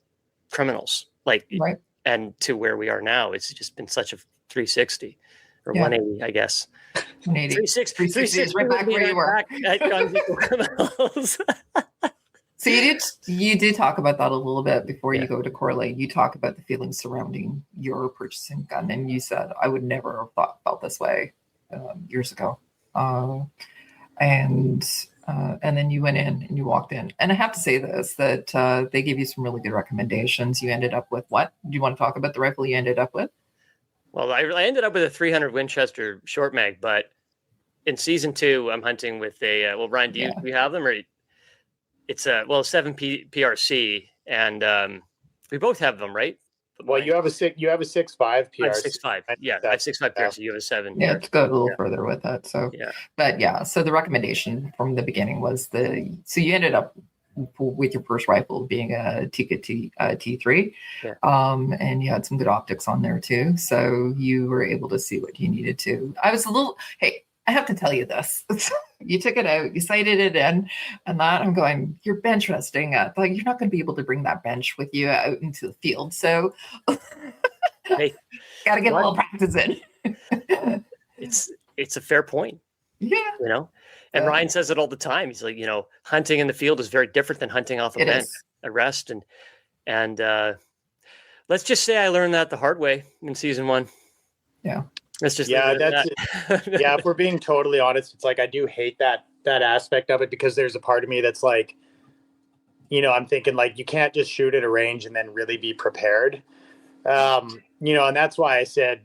[SPEAKER 6] criminals, and to where we are now, it's just been such a 360 or 180, I guess. 360
[SPEAKER 3] right back where you were.
[SPEAKER 6] At guns equal criminals.
[SPEAKER 3] So you did talk about that a little bit before you go to Coeur d'Alene. You talk about the feelings surrounding your purchasing gun, and you said, I would never have felt this way years ago. And then you went in and you walked in. And I have to say this, that they gave you some really good recommendations. You ended up with what? Do you want to talk about the rifle you ended up with?
[SPEAKER 6] Well, I ended up with a 300 Winchester short mag, but in season 2, I'm hunting with a, Ryan, do you have them? Or it's a 7 PRC, and we both have them, right?
[SPEAKER 5] Well, you have a 6.5 PRC.
[SPEAKER 6] I have 6.5. Yeah, I have 6.5 PRC. You have a 7.
[SPEAKER 3] Yeah, to go a little further with that. So, so the recommendation from the beginning was so you ended up with your first rifle being a Tikka T3, and you had some good optics on there too. So you were able to see what you needed to. I have to tell you this. You took it out, you sighted it in, and that I'm going, you're bench resting. Like, you're not going to be able to bring that bench with you out into the field. So
[SPEAKER 6] hey,
[SPEAKER 3] got to get a little practice in.
[SPEAKER 6] It's a fair point.
[SPEAKER 3] Yeah.
[SPEAKER 6] You know, and
[SPEAKER 3] Yeah.
[SPEAKER 6] Ryan says it all the time. He's like, hunting in the field is very different than hunting off a
[SPEAKER 3] It
[SPEAKER 6] bench,
[SPEAKER 3] is.
[SPEAKER 6] a rest, and let's just say I learned that the hard way in season 1.
[SPEAKER 3] Yeah.
[SPEAKER 6] Let's just
[SPEAKER 5] Yeah,
[SPEAKER 6] leave it at that.
[SPEAKER 5] Yeah, if we're being totally honest, it's like I do hate that aspect of it, because there's a part of me that's like, I'm thinking like you can't just shoot at a range and then really be prepared. And that's why I said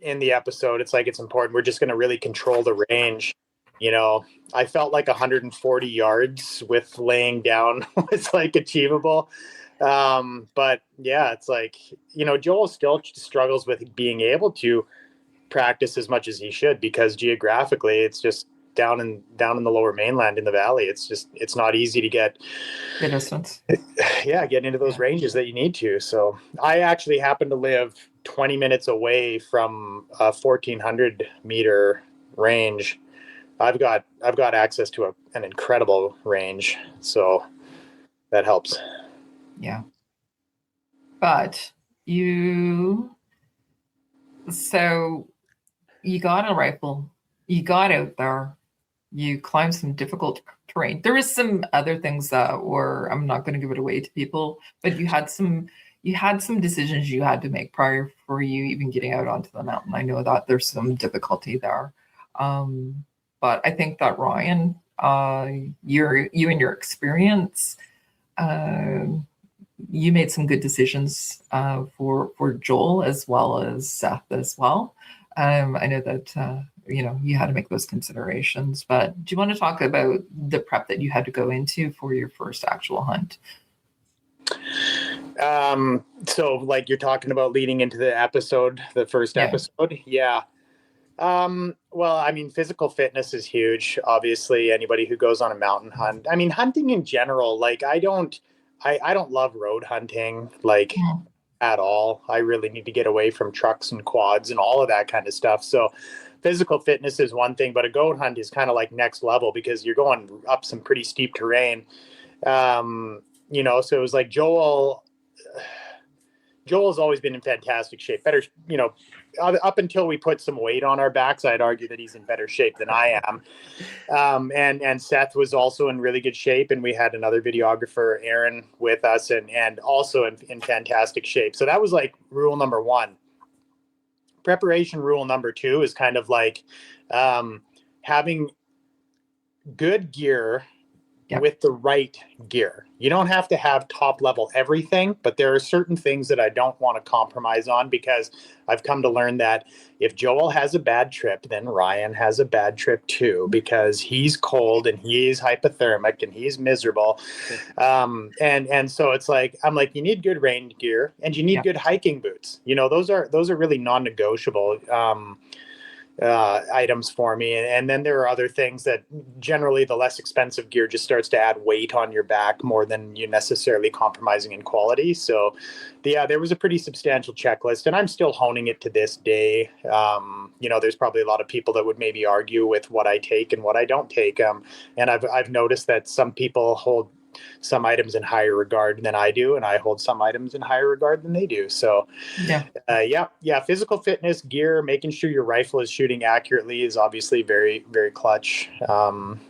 [SPEAKER 5] in the episode, it's like, it's important. We're just going to really control the range. I felt like 140 yards with laying down was like achievable. But yeah, it's like, Joel still struggles with being able to practice as much as he should, because geographically it's just down in the lower mainland in the valley. It's not easy to get
[SPEAKER 3] The distance.
[SPEAKER 5] get into those ranges that you need to. So I actually happen to live 20 minutes away from a 1400 meter range. I've got access to an incredible range, so that helps.
[SPEAKER 3] Yeah. But you got a rifle, you got out there, you climbed some difficult terrain. There is some other things that were, I'm not going to give it away to people, but you had some decisions you had to make prior for you even getting out onto the mountain. I know that there's some difficulty there. But I think that Ryan, you and your experience, you made some good decisions for Joel as well as Seth as well. I know that you had to make those considerations, but do you want to talk about the prep that you had to go into for your first actual hunt?
[SPEAKER 5] So like you're talking about leading into the first episode. Yeah. Well, I mean, physical fitness is huge. Obviously, anybody who goes on a mountain hunt, I mean, hunting in general, like I don't love road hunting, like at all. I really need to get away from trucks and quads and all of that kind of stuff. So physical fitness is one thing, but a goat hunt is kind of like next level, because you're going up some pretty steep terrain. So it was like Joel's always been in fantastic shape. Better, up until we put some weight on our backs, I'd argue that he's in better shape than I am. And Seth was also in really good shape, and we had another videographer, Aaron, with us, and also in fantastic shape. So that was like rule number 1. Preparation rule number 2 is kind of like having good gear with the right gear. You don't have to have top level everything, but there are certain things that I don't want to compromise on, because I've come to learn that if Joel has a bad trip, then Ryan has a bad trip too, because he's cold and he's hypothermic and he's miserable. And so it's like, I'm like, you need good rain gear and you need good hiking boots. Those are really non-negotiable items for me. And then there are other things that generally the less expensive gear just starts to add weight on your back more than you necessarily compromising in quality. So there was a pretty substantial checklist, and I'm still honing it to this day. There's probably a lot of people that would maybe argue with what I take and what I don't take. And I've noticed that some people hold some items in higher regard than I do, and I hold some items in higher regard than they do. So physical fitness, gear, making sure your rifle is shooting accurately is obviously very, very clutch. Don't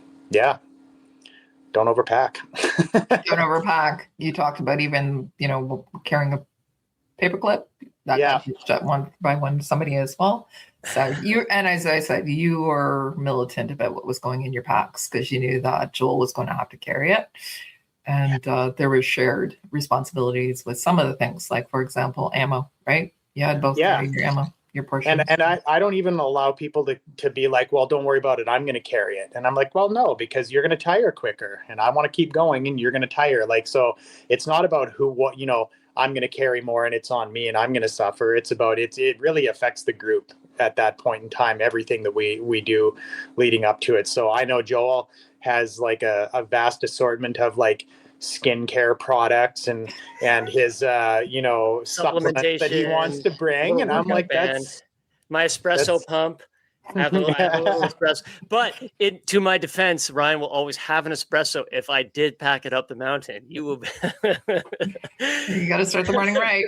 [SPEAKER 5] overpack.
[SPEAKER 3] Don't overpack. You talked about even, carrying a paperclip. That got used at one by somebody as well. So and as I said, you were militant about what was going in your packs, because you knew that Joel was going to have to carry it. And there was shared responsibilities with some of the things, like, for example, ammo, right? You had both your ammo, your portion.
[SPEAKER 5] And I don't even allow people to be like, well, don't worry about it, I'm going to carry it. And I'm like, well, no, because you're going to tire quicker, and I want to keep going, and you're going to tire. Like, so it's not about I'm going to carry more and it's on me and I'm going to suffer. It's about, it really affects the group at that point in time, everything that we do leading up to it. So I know Joel has like a vast assortment of like skincare products and his supplements that he wants to bring, and I'm like, that's
[SPEAKER 6] my espresso pump. I have a little espresso, but to my defense, Ryan will always have an espresso if I did pack it up the mountain. You will.
[SPEAKER 3] You got to start the morning right.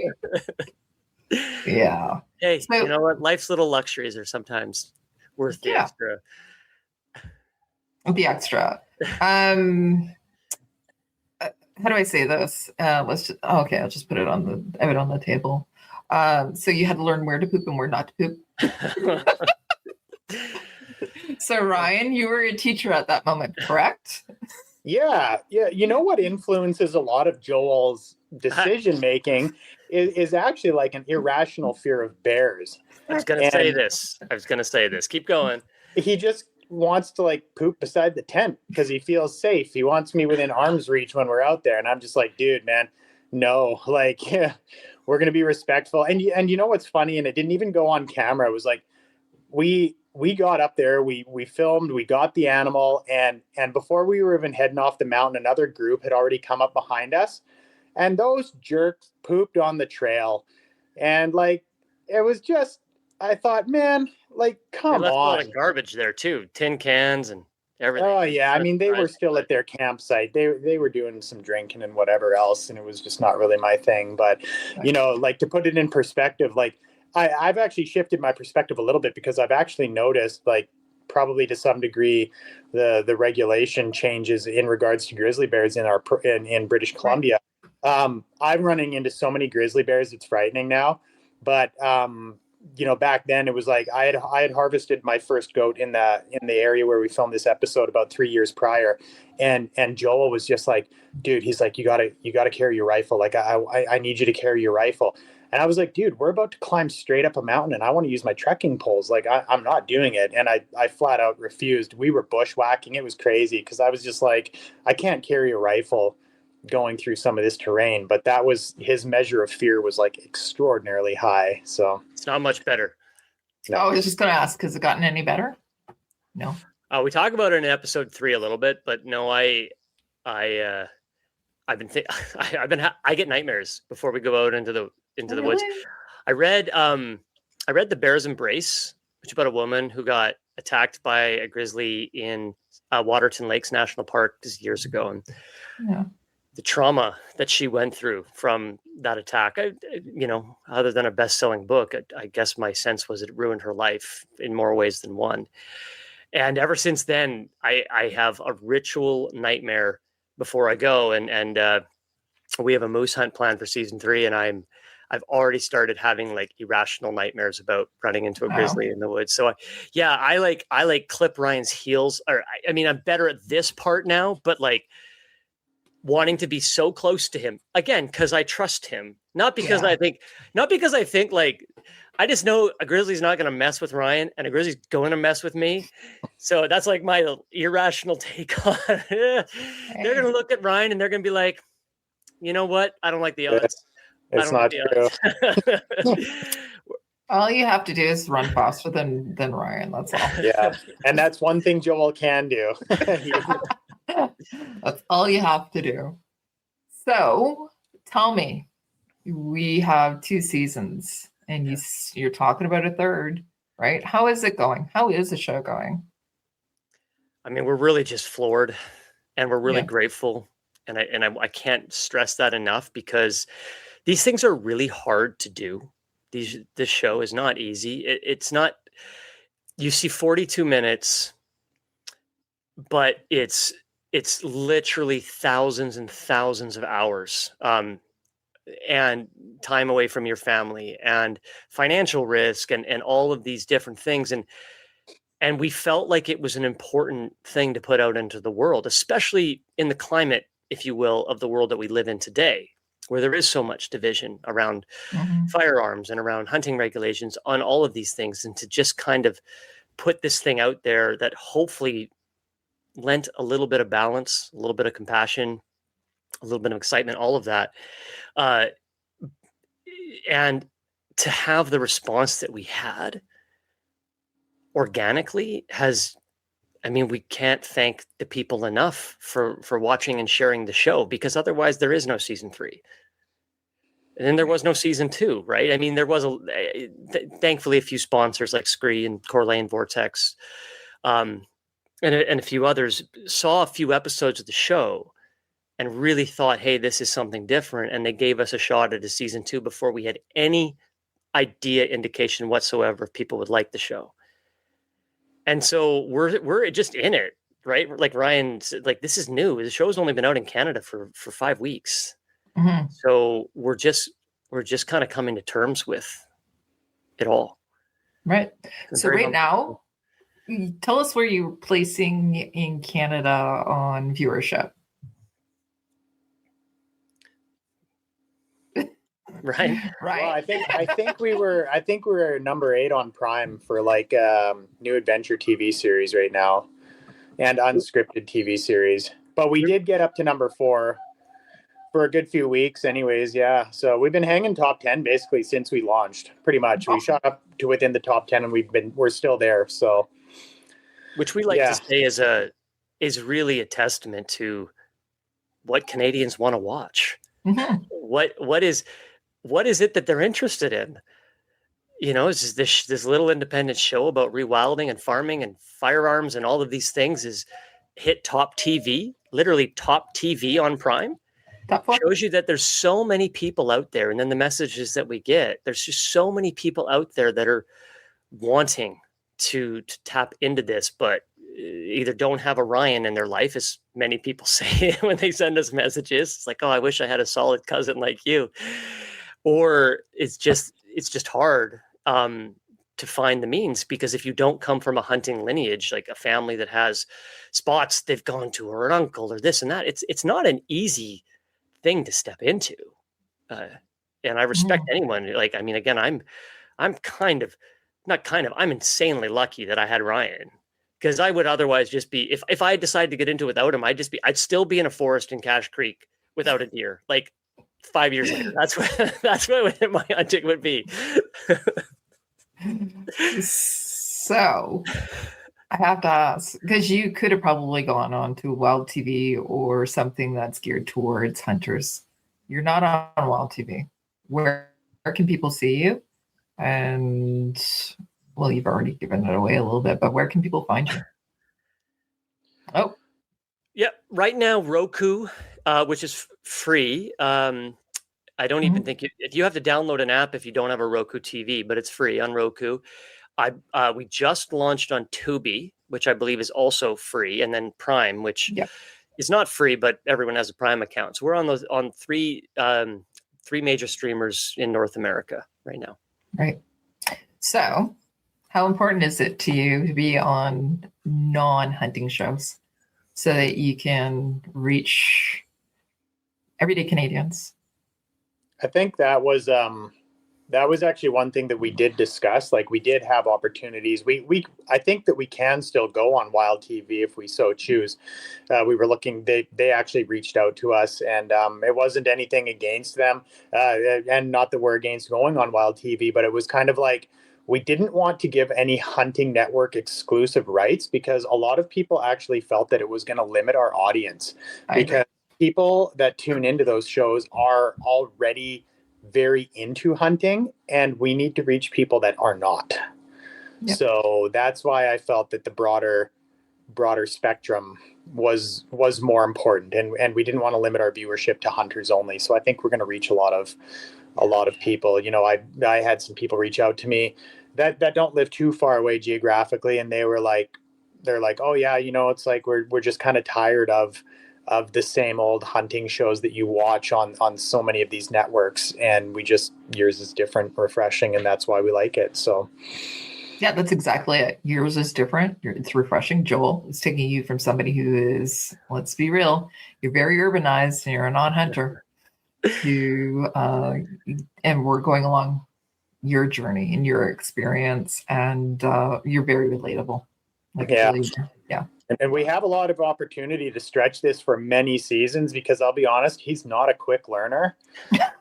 [SPEAKER 3] Yeah.
[SPEAKER 6] Hey, you know what? Life's little luxuries are sometimes worth the extra
[SPEAKER 3] The extra. How do I say this? Okay, I'll just put it on the table. So you had to learn where to poop and where not to poop. So Ryan, you were a teacher at that moment, correct?
[SPEAKER 5] Yeah. You know what influences a lot of Joel's decision making is actually like an irrational fear of bears.
[SPEAKER 6] I was going to say this. Keep going.
[SPEAKER 5] He just wants to like poop beside the tent because he feels safe. He wants me within arm's reach when we're out there. And I'm just like, dude, man, no, like, we're going to be respectful. And you know what's funny? And it didn't even go on camera. It was like, we got up there, we filmed, we got the animal, and before we were even heading off the mountain, another group had already come up behind us, and those jerks pooped on the trail. And like, it was just, I thought, man, like, come
[SPEAKER 6] left
[SPEAKER 5] on.
[SPEAKER 6] A lot of garbage there too, tin cans and everything.
[SPEAKER 5] Oh yeah, I mean, they were still at their campsite. They were doing some drinking and whatever else, and it was just not really my thing. But you know, like, to put it in perspective, like, I've actually shifted my perspective a little bit because I've actually noticed, like, probably to some degree, the regulation changes in regards to grizzly bears in British Columbia. I'm running into so many grizzly bears, it's frightening now. But you know, back then it was like I had harvested my first goat in the area where we filmed this episode about 3 years prior, and Joel was just like, dude, he's like, you gotta carry your rifle. Like, I need you to carry your rifle. And I was like, dude, we're about to climb straight up a mountain and I want to use my trekking poles. Like, I'm not doing it. And I flat out refused. We were bushwhacking. It was crazy because I was just like, I can't carry a rifle going through some of this terrain. But that was his measure of fear was like extraordinarily high. So
[SPEAKER 6] it's not much better.
[SPEAKER 3] No. I was just going to ask, has it gotten any better? No.
[SPEAKER 6] We talk about it in episode 3 a little bit, but no, I get nightmares before we go out into the woods. I read The Bear's Embrace, which is about a woman who got attacked by a grizzly in Waterton Lakes National Park years ago, and the trauma that she went through from that attack. Other than a best-selling book, I guess my sense was it ruined her life in more ways than one. And ever since then, I have a ritual nightmare before I go, and we have a moose hunt planned for season 3, and I've already started having like irrational nightmares about running into a grizzly in the woods. So I like clip Ryan's heels. Or I mean, I'm better at this part now, but like wanting to be so close to him again because I trust him, not because I think like I just know a grizzly's not going to mess with Ryan and a grizzly's going to mess with me. So that's like my irrational take on it. They're going to look at Ryan and they're going to be like, you know what? I don't like the odds.
[SPEAKER 5] It's not true.
[SPEAKER 3] All you have to do is run faster than Ryan. That's all.
[SPEAKER 5] Yeah. And that's one thing Joel can do.
[SPEAKER 3] That's all you have to do. So tell me, we have 2 seasons and you're talking about a third, right? How is it going? How is the show going?
[SPEAKER 6] I mean, we're really just floored and we're really grateful. And I can't stress that enough because these things are really hard to do. This show is not easy. It's not, you see 42 minutes, but it's literally thousands and thousands of hours and time away from your family and financial risk and all of these different things. And we felt like it was an important thing to put out into the world, especially in the climate, if you will, of the world that we live in today, where there is so much division around firearms and around hunting regulations on all of these things. And to just kind of put this thing out there that hopefully lent a little bit of balance, a little bit of compassion, a little bit of excitement, all of that. And to have the response that we had organically we can't thank the people enough for watching and sharing the show, because otherwise there is no season 3. And then there was no season 2, right? I mean, there was thankfully a few sponsors like Scree and Corlay and Vortex, and a few others saw a few episodes of the show and really thought, hey, this is something different. And they gave us a shot at a season 2 before we had any indication whatsoever if people would like the show. And so we're just in it right? Like Ryan said, like this is new. The show's only been out in Canada for 5 weeks.
[SPEAKER 3] Mhm.
[SPEAKER 6] So we're just kind of coming to terms with it all.
[SPEAKER 3] Right.
[SPEAKER 6] It's
[SPEAKER 3] So
[SPEAKER 6] very
[SPEAKER 3] right now, tell us where you're placing in Canada on viewership.
[SPEAKER 6] Right.
[SPEAKER 3] Right.
[SPEAKER 5] Well, I think we were number 8 on Prime for like new adventure TV series right now, and unscripted TV series. But we did get up to number 4 for a good few weeks, anyways. Yeah, so we've been hanging top 10 basically since we launched. Pretty much, we shot up to within the top 10, and we're still there. So,
[SPEAKER 6] Which we like to say is really a testament to what Canadians want to watch.
[SPEAKER 3] Mhm.
[SPEAKER 6] What is it that they're interested in? You know, is this little independent show about rewilding and farming and firearms and all of these things is hit top TV, literally top TV on Prime.
[SPEAKER 3] Top 4.
[SPEAKER 6] Shows you that there's so many people out there, and then the messages that we get, there's just so many people out there that are wanting to tap into this, but either don't have a Ryan in their life, as many people say when they send us messages. It's like, oh, I wish I had a solid cousin like you. Or it's just hard to find the means, because if you don't come from a hunting lineage, like a family that has spots they've gone to, or an uncle, or this and that, it's not an easy thing to step into. And I respect anyone. Like, I mean, again, I'm I'm insanely lucky that I had Ryan, because I would otherwise just be, if I decided to get into it without him, I'd still be in a forest in Cache Creek without a deer. Like 5 years later, that's what my hunting would be.
[SPEAKER 3] So I have to ask, because you could have probably gone on to Wild TV or something that's geared towards hunters. You're not on Wild TV. Where can people see you? And well, you've already given it away a little bit, but where can people find you? Oh,
[SPEAKER 6] yeah, right now Roku, which is free. I don't even think if you have to download an app if you don't have a Roku TV, but it's free on Roku. We just launched on Tubi, which I believe is also free, and then Prime, which is not free, but everyone has a Prime account. So we're on three major streamers in North America right now.
[SPEAKER 3] Right. So, how important is it to you to be on non-hunting shows so that you can reach everyday Canadians?
[SPEAKER 5] I think that was actually one thing that we did discuss. Like, we did have opportunities. I think that we can still go on Wild TV if we so choose. We were looking. They actually reached out to us, and it wasn't anything against them, and not that we're against going on Wild TV, but it was kind of like, we didn't want to give any hunting network exclusive rights, because a lot of people actually felt that it was going to limit our audience, because people that tune into those shows are already very into hunting, and we need to reach people that are not. Yep. So that's why I felt that the broader spectrum was more important, and we didn't want to limit our viewership to hunters only. So I think we're going to reach a lot of people. You know, I had some people reach out to me that don't live too far away geographically, and they're like, oh yeah, you know, it's like we're just kind of tired of the same old hunting shows that you watch on so many of these networks, and yours is different, refreshing, and that's why we like it. So
[SPEAKER 3] yeah, that's exactly it. Yours is different. It's refreshing. Joel, it's taking you from somebody who is, let's be real, you're very urbanized and you're a non-hunter, and we're going along your journey and your experience, and you're very relatable. Like,
[SPEAKER 5] yeah.
[SPEAKER 3] Really, yeah.
[SPEAKER 5] And we have a lot of opportunity to stretch this for many seasons, because I'll be honest, he's not a quick learner.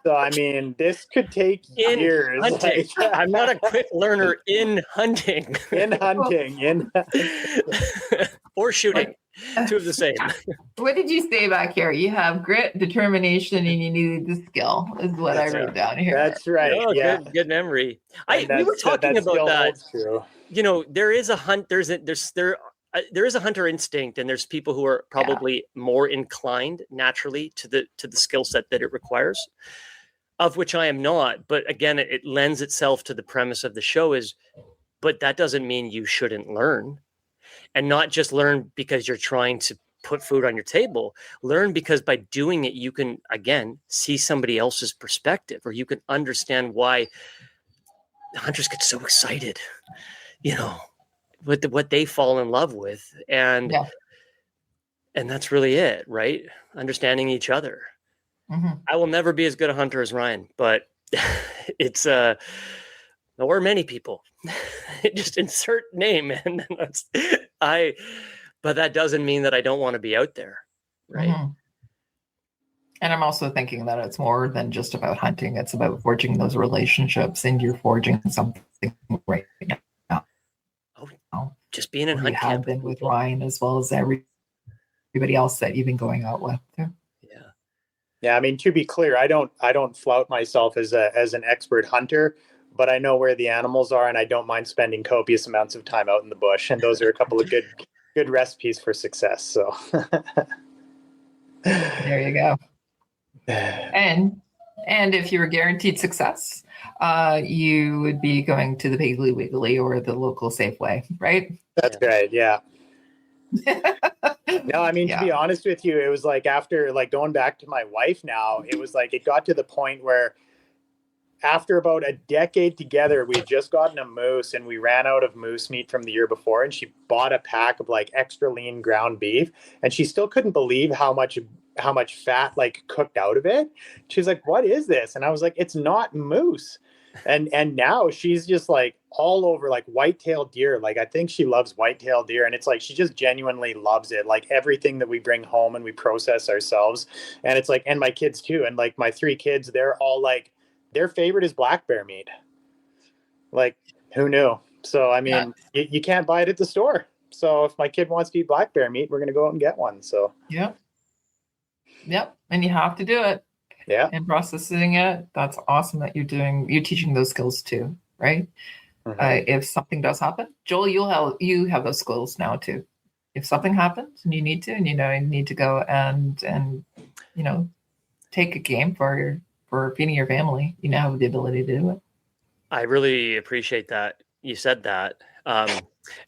[SPEAKER 5] So, I mean, this could take years.
[SPEAKER 6] Hunting. I'm not a quick learner in hunting. Or shooting. Two of the same.
[SPEAKER 3] What did you say back here? You have grit, determination, and you need the skill, is what I wrote down here.
[SPEAKER 5] That's right.
[SPEAKER 6] Oh,
[SPEAKER 5] yeah.
[SPEAKER 6] Good memory. We were talking about that. You know, there is a hunter instinct, and there's people who are probably more inclined naturally to the skill set that it requires, of which I am not. But again, it lends itself to the premise of the show but that doesn't mean you shouldn't learn. and not just learn because you're trying to put food on your table. Learn because by doing it, you can, again, see somebody else's perspective, or you can understand why hunters get so excited, with what they fall in love with. And that's really it, right? Understanding each other.
[SPEAKER 3] Mm-hmm.
[SPEAKER 6] I will never be as good a hunter as Ryan, but it's or many people. Just insert name, and then but that doesn't mean that I don't want to be out there, right?
[SPEAKER 3] Mm-hmm. And I'm also thinking that it's more than just about hunting. It's about forging those relationships, and you're forging something right now.
[SPEAKER 6] Oh, just being in
[SPEAKER 3] you
[SPEAKER 6] hunt
[SPEAKER 3] have
[SPEAKER 6] camp
[SPEAKER 3] been with Ryan, as well as everybody else that you've been going out with too.
[SPEAKER 5] Yeah, I mean, to be clear, I don't flout myself as an expert hunter, but I know where the animals are, and I don't mind spending copious amounts of time out in the bush. And those are a couple of good recipes for success. So
[SPEAKER 3] there you go. And if you were guaranteed success, you would be going to the Piggly Wiggly or the local Safeway, right?
[SPEAKER 5] That's right. Yeah. No, I mean, to be honest with you, it was like after going back to my wife now, it was like it got to the point where after about a decade together, we had just gotten a moose and we ran out of moose meat from the year before, and she bought a pack of extra lean ground beef, and she still couldn't believe how much fat cooked out of it. She's like, "What is this?" And I was like, "It's not moose." And now she's just all over white-tailed deer. I think she loves white-tailed deer, and it's she just genuinely loves it. Everything that we bring home and we process ourselves. And it's and my kids too. And my 3 kids, they're all their favorite is black bear meat. Who knew? So, I mean, you can't buy it at the store. So if my kid wants to eat black bear meat, we're going to go out and get one. So,
[SPEAKER 3] Yep. And you have to do it.
[SPEAKER 5] Yeah.
[SPEAKER 3] And processing it. That's awesome that you're teaching those skills too, right? Mm-hmm. If something does happen, Joel, you have those skills now too. If something happens and you need to, and you need to go and take a game for feeding your family, you now have the ability to do it.
[SPEAKER 6] I really appreciate that you said that.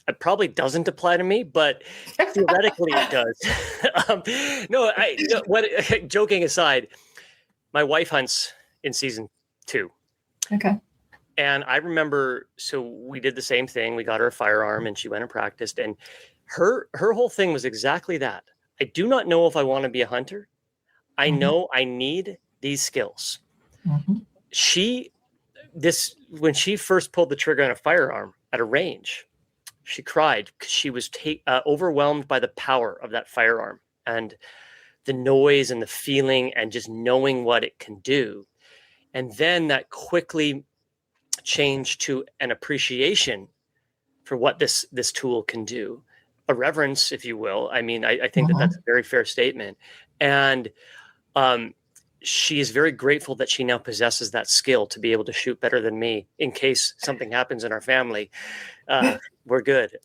[SPEAKER 6] It probably doesn't apply to me, but theoretically it does. Joking aside, my wife hunts in season 2.
[SPEAKER 3] Okay.
[SPEAKER 6] And I remember, so we did the same thing. We got her a firearm and she went and practiced. And her whole thing was exactly that. I do not know if I want to be a hunter. I know I need these skills.
[SPEAKER 3] Mm-hmm.
[SPEAKER 6] When she first pulled the trigger on a firearm at a range, she cried because she was overwhelmed by the power of that firearm and the noise and the feeling and just knowing what it can do. And then that quickly changed to an appreciation for what this tool can do, a reverence, if you will. I mean, I think that's a very fair statement. And she is very grateful that she now possesses that skill to be able to shoot better than me in case something happens in our family. We're good.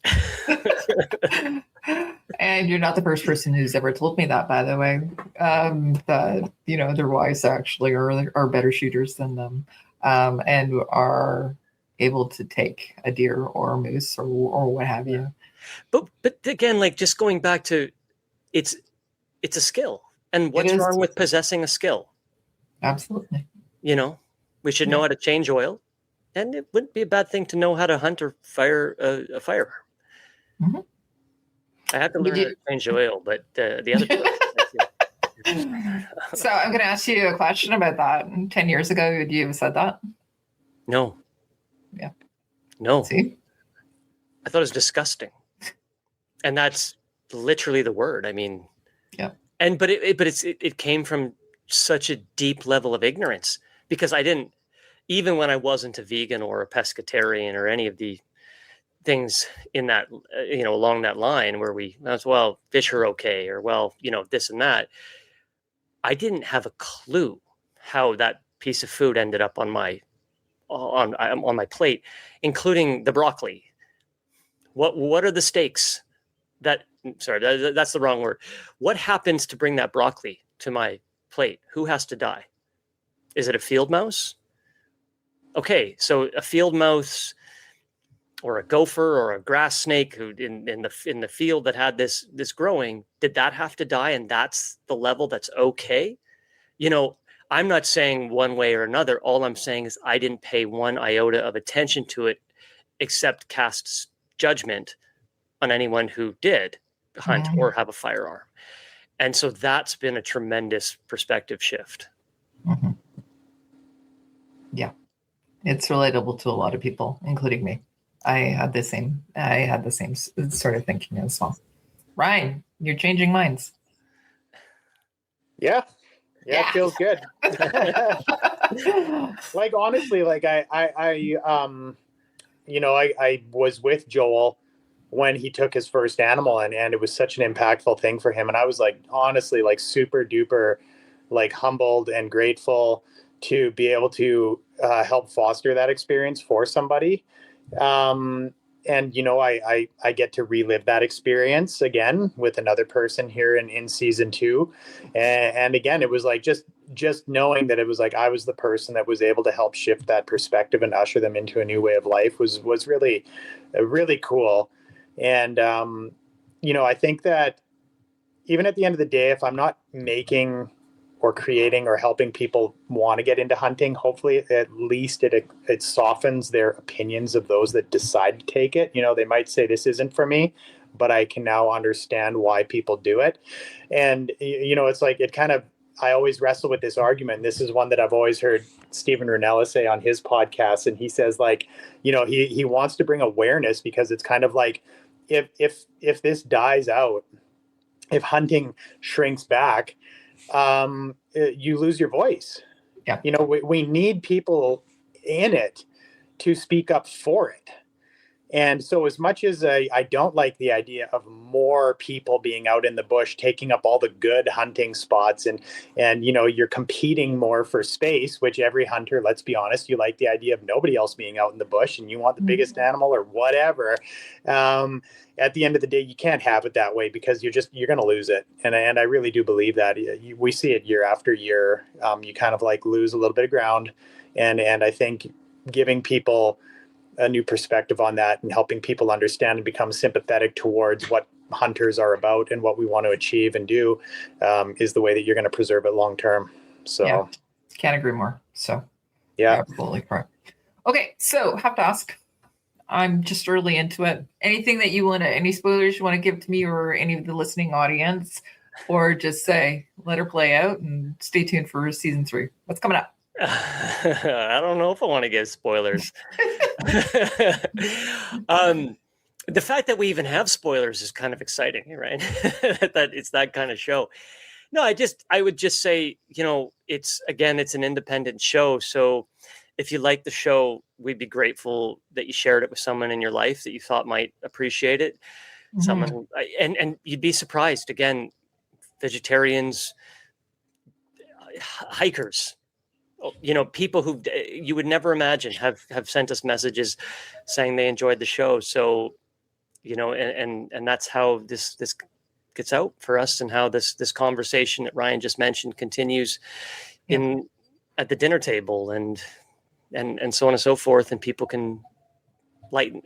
[SPEAKER 3] And you're not the first person who's ever told me that, by the way, that, their wives actually are better shooters than them, and are able to take a deer or a moose or what have you.
[SPEAKER 6] But again, just going back to it's a skill. And what's wrong with possessing a skill?
[SPEAKER 3] Absolutely.
[SPEAKER 6] We should know how to change oil, and it wouldn't be a bad thing to know how to hunt or fire a firearm.
[SPEAKER 3] Mm-hmm.
[SPEAKER 6] I have to learn how to change oil, but the other.
[SPEAKER 3] So I'm going to ask you a question about that. 10 years ago, would you have said that?
[SPEAKER 6] No.
[SPEAKER 3] Yeah.
[SPEAKER 6] No.
[SPEAKER 3] See?
[SPEAKER 6] I thought it was disgusting, and that's literally the word. I mean.
[SPEAKER 3] Yeah.
[SPEAKER 6] But it came from such a deep level of ignorance, because I didn't, even when I wasn't a vegan or a pescatarian or any of the things in that, along that line where fish are okay, or this and that. I didn't have a clue how that piece of food ended up on my plate, including the broccoli. What are the stakes that's the wrong word. What happens to bring that broccoli to my plate? Who has to die? Is it a field mouse? Okay, so a field mouse or a gopher or a grass snake who in the field that had this growing, did that have to die? And that's the level that's okay. I'm not saying one way or another. All I'm saying is I didn't pay one iota of attention to it, except cast judgment on anyone who did hunt or have a firearm. And so that's been a tremendous perspective shift.
[SPEAKER 3] Mm-hmm. Yeah. It's relatable to a lot of people, including me. I had the same sort of thinking as well. Ryan, you're changing minds.
[SPEAKER 5] Yeah, it feels good. Like, honestly, like I was with Joel when he took his first animal, and it was such an impactful thing for him. And I was like, honestly, like super duper, like humbled and grateful to be able to help foster that experience for somebody. And, I get to relive that experience again with another person here in season 2. And again, it was like, just knowing that it was like, I was the person that was able to help shift that perspective and usher them into a new way of life was really, really cool. And, I think that even at the end of the day, if I'm not making or creating or helping people want to get into hunting, hopefully at least it softens their opinions of those that decide to take it. They might say this isn't for me, but I can now understand why people do it. And, it's like, I always wrestle with this argument. This is one that I've always heard Stephen Rinella say on his podcast. And he says, like, he wants to bring awareness, because it's kind of like, if this dies out, if hunting shrinks back, you lose your voice.
[SPEAKER 3] Yeah.
[SPEAKER 5] We need people in it to speak up for it. And so as much as I don't like the idea of more people being out in the bush, taking up all the good hunting spots, and you're competing more for space, which every hunter, let's be honest, you like the idea of nobody else being out in the bush and you want the biggest animal or whatever. At the end of the day, you can't have it that way, because you're going to lose it. And I really do believe that. We see it year after year. You kind of like lose a little bit of ground. And I think giving people a new perspective on that and helping people understand and become sympathetic towards what hunters are about and what we want to achieve and do is the way that you're going to preserve it long term. So
[SPEAKER 3] yeah, can't agree more. So
[SPEAKER 5] yeah,
[SPEAKER 3] absolutely correct. Okay, so have to ask, I'm just early into it. Anything that you any spoilers you want to give to me or any of the listening audience, or just say, let her play out and stay tuned for season 3. What's coming up?
[SPEAKER 6] I don't know if I want to give spoilers. The fact that we even have spoilers is kind of exciting, right? That it's that kind of show. No, I would just say, it's an independent show. So if you like the show, we'd be grateful that you shared it with someone in your life that you thought might appreciate it. Mm-hmm. Someone, and you'd be surprised. Again, vegetarians, hikers, people who you would never imagine have sent us messages saying they enjoyed the show. So, and that's how this gets out for us, and how this conversation that Ryan just mentioned continues at the dinner table and so on and so forth. And people can lighten,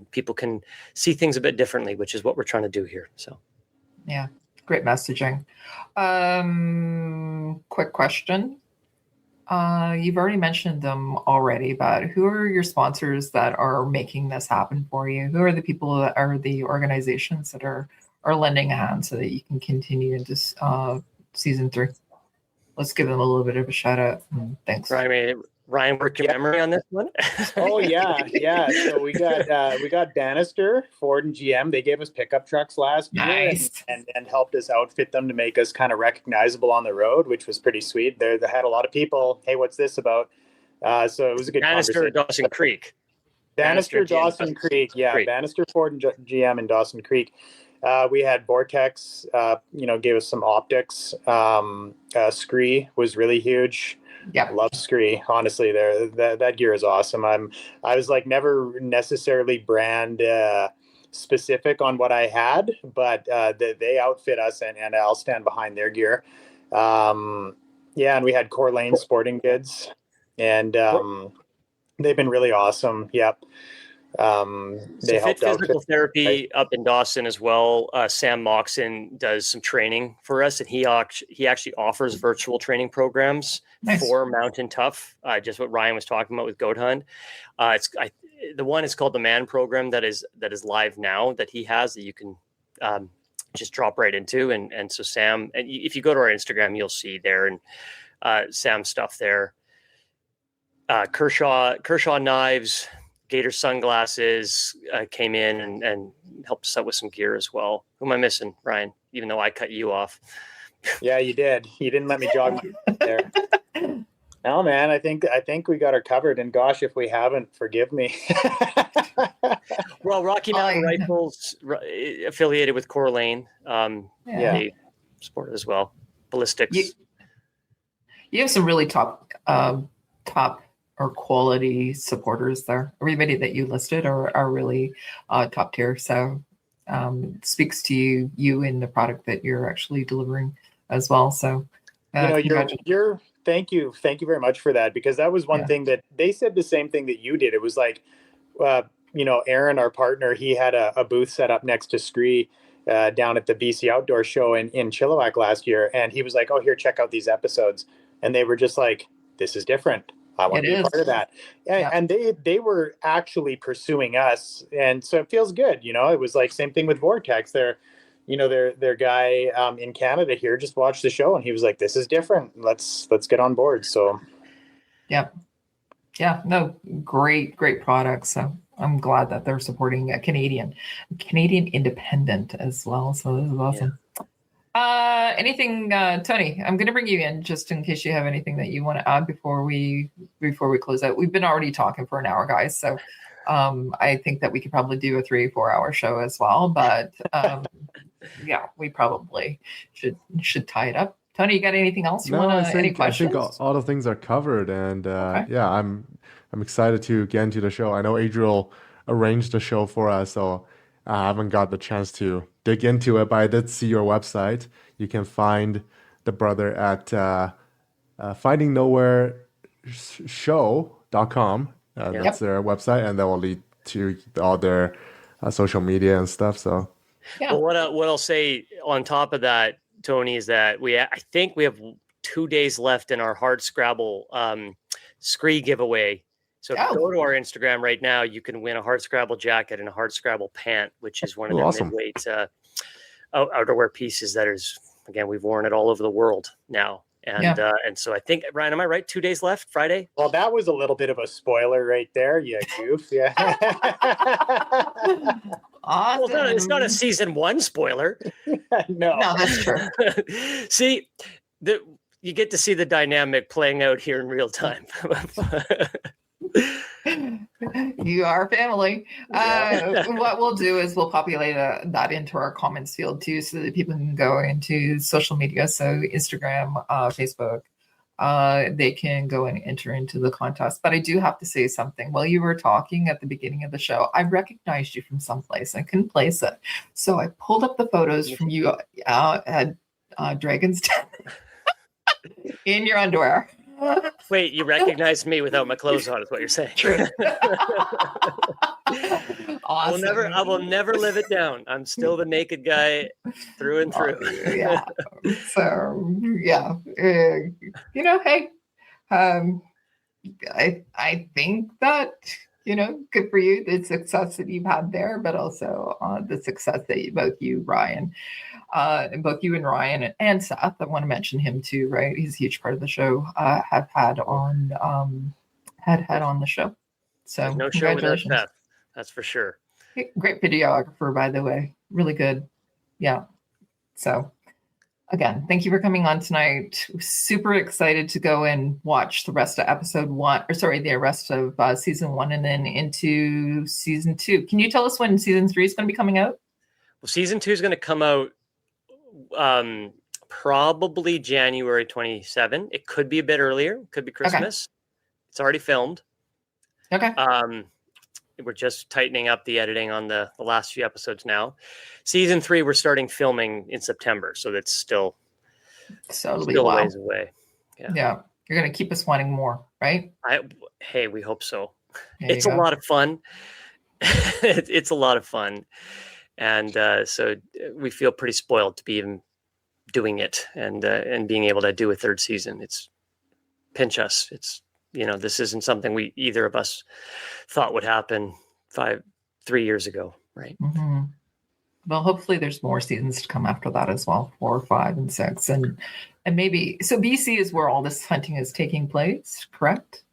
[SPEAKER 6] people can see things a bit differently, which is what we're trying to do here. So,
[SPEAKER 3] yeah, great messaging. Quick question. You've already mentioned them already, but who are your sponsors that are making this happen for you? Who are the people that are the organizations that are lending a hand so that you can continue into season 3? Let's give them a little bit of a shout out. Thanks.
[SPEAKER 6] Ryan, work your memory on this one.
[SPEAKER 5] Oh yeah. So we got Bannister, Ford and GM. They gave us pickup trucks last year and helped us outfit them to make us kind of recognizable on the road, which was pretty sweet. They had a lot of people. Hey, what's this about? So it was a good
[SPEAKER 6] Bannister, Dawson Creek.
[SPEAKER 5] Bannister, Dawson Creek. Yeah, Creek. Bannister, Ford and GM in Dawson Creek. We had Vortex. Gave us some optics. Scree was really huge.
[SPEAKER 3] Yeah,
[SPEAKER 5] love Scree. Honestly, that gear is awesome. I was like never necessarily brand specific on what I had, but they outfit us, and I'll stand behind their gear. And we had Core Lane Sporting Goods, and they've been really awesome. Yep.
[SPEAKER 6] So
[SPEAKER 5] They
[SPEAKER 6] Fit
[SPEAKER 5] helped out.
[SPEAKER 6] Physical Therapy up in Dawson as well. Sam Moxon does some training for us, and he actually offers virtual training programs
[SPEAKER 3] Nice.
[SPEAKER 6] for Mountain Tough. Just what Ryan was talking about with Goat Hunt. The one is called the Man Program that is live now that he has that you can just drop right into. And so Sam, and if you go to our Instagram, you'll see there and Sam's stuff there. Kershaw Knives, Gator Sunglasses came in and helped us out with some gear as well. Who am I missing, Ryan? Even though I cut you off.
[SPEAKER 5] Yeah, you did. You didn't let me jog my there. No, man, I think we got her covered. And gosh, if we haven't, forgive me.
[SPEAKER 6] Well, Rocky Mountain Rifles affiliated with Coeur d'Alene. They support it as well. Ballistics.
[SPEAKER 3] You have some really top or quality supporters there. Everybody that you listed are really top tier. So it speaks to you in the product that you're actually delivering as well. So
[SPEAKER 5] you're thank you very much for that, because that was one thing that they said the same thing that you did. It was like, Aaron, our partner, he had a booth set up next to Scree down at the BC Outdoor Show in Chilliwack last year, and he was like, "Oh, here, check out these episodes," and they were just like, "This is different. I want to be part of that." And they were actually pursuing us. And so it feels good. It was like same thing with Vortex. Their guy in Canada here just watched the show and he was like, "This is different. Let's get on board." So.
[SPEAKER 3] Yeah, no, great product. So I'm glad that they're supporting a Canadian independent as well. So this is awesome. Anything, Tony? I'm going to bring you in just in case you have anything that you want to add before we close out. We've been already talking for an hour, guys. So I think that we could probably do a 3-4 hour show as well. But we probably should tie it up. Tony, you got anything else you want to? Any questions?
[SPEAKER 4] I think all the things are covered, and I'm excited to get into the show. I know Adriel arranged the show for us, so I haven't got the chance to dig into it, but I did see your website. You can find the brother at findingnowhereshow.com. That's their website, and that will lead to all their social media and stuff. So,
[SPEAKER 6] well, what I'll say on top of that, Tony, is that I think we have 2 days left in our Hard Scrabble Scree giveaway. So if you go to our Instagram right now, you can win a Hard Scrabble jacket and a Hard Scrabble pant, which is one of the midweight outerwear pieces that is, again, we've worn it all over the world now. And so I think, Ryan, am I right? 2 days left, Friday?
[SPEAKER 5] Well, that was a little bit of a spoiler right there. Yeah, goof. Yeah.
[SPEAKER 3] Awesome.
[SPEAKER 6] Well, it's not a season 1 spoiler.
[SPEAKER 5] No,
[SPEAKER 3] that's true.
[SPEAKER 6] See, you get to see the dynamic playing out here in real time.
[SPEAKER 3] You are family. What we'll do is we'll populate that into our comments field too, so that people can go into social media. So Instagram, Facebook, they can go and enter into the contest. But I do have to say something. While you were talking at the beginning of the show, I recognized you from someplace. I couldn't place it. So I pulled up the photos from you at Dragon's Den in your underwear.
[SPEAKER 6] Wait, you recognized me without my clothes on, is what you're saying?
[SPEAKER 3] True. Awesome.
[SPEAKER 6] I will never live it down. I'm still the naked guy through and through.
[SPEAKER 3] Yeah. So hey, I think that, good for you, the success that you've had there, but also the success that both you, Ryan, both you and Ryan and Seth, I want to mention him too, right? He's a huge part of the show, have had on the show. So
[SPEAKER 6] no show without Seth, that's for sure.
[SPEAKER 3] Great videographer, by the way. Really good. Yeah. So again, thank you for coming on tonight. Super excited to go and watch the rest of the rest of season 1 and then into season 2. Can you tell us when season 3 is going to be coming out?
[SPEAKER 6] Well, season 2 is going to come out probably January 27. It could be a bit earlier. It could be Christmas. Okay. It's already filmed.
[SPEAKER 3] Okay.
[SPEAKER 6] We're just tightening up the editing on the last few episodes now. Season 3, we're starting filming in September, so that's still a ways away.
[SPEAKER 3] Yeah. You're going to keep us wanting more, right?
[SPEAKER 6] Hey, we hope so. It's a lot of fun. it's a lot of fun. And so we feel pretty spoiled to be even doing it and being able to do a third season. It's pinch us. It's, this isn't something either of us thought would happen 3 years ago. Right.
[SPEAKER 3] Mhm. Well, hopefully there's more seasons to come after that as well, 4, 5, and 6. And maybe, so BC is where all this hunting is taking place, correct?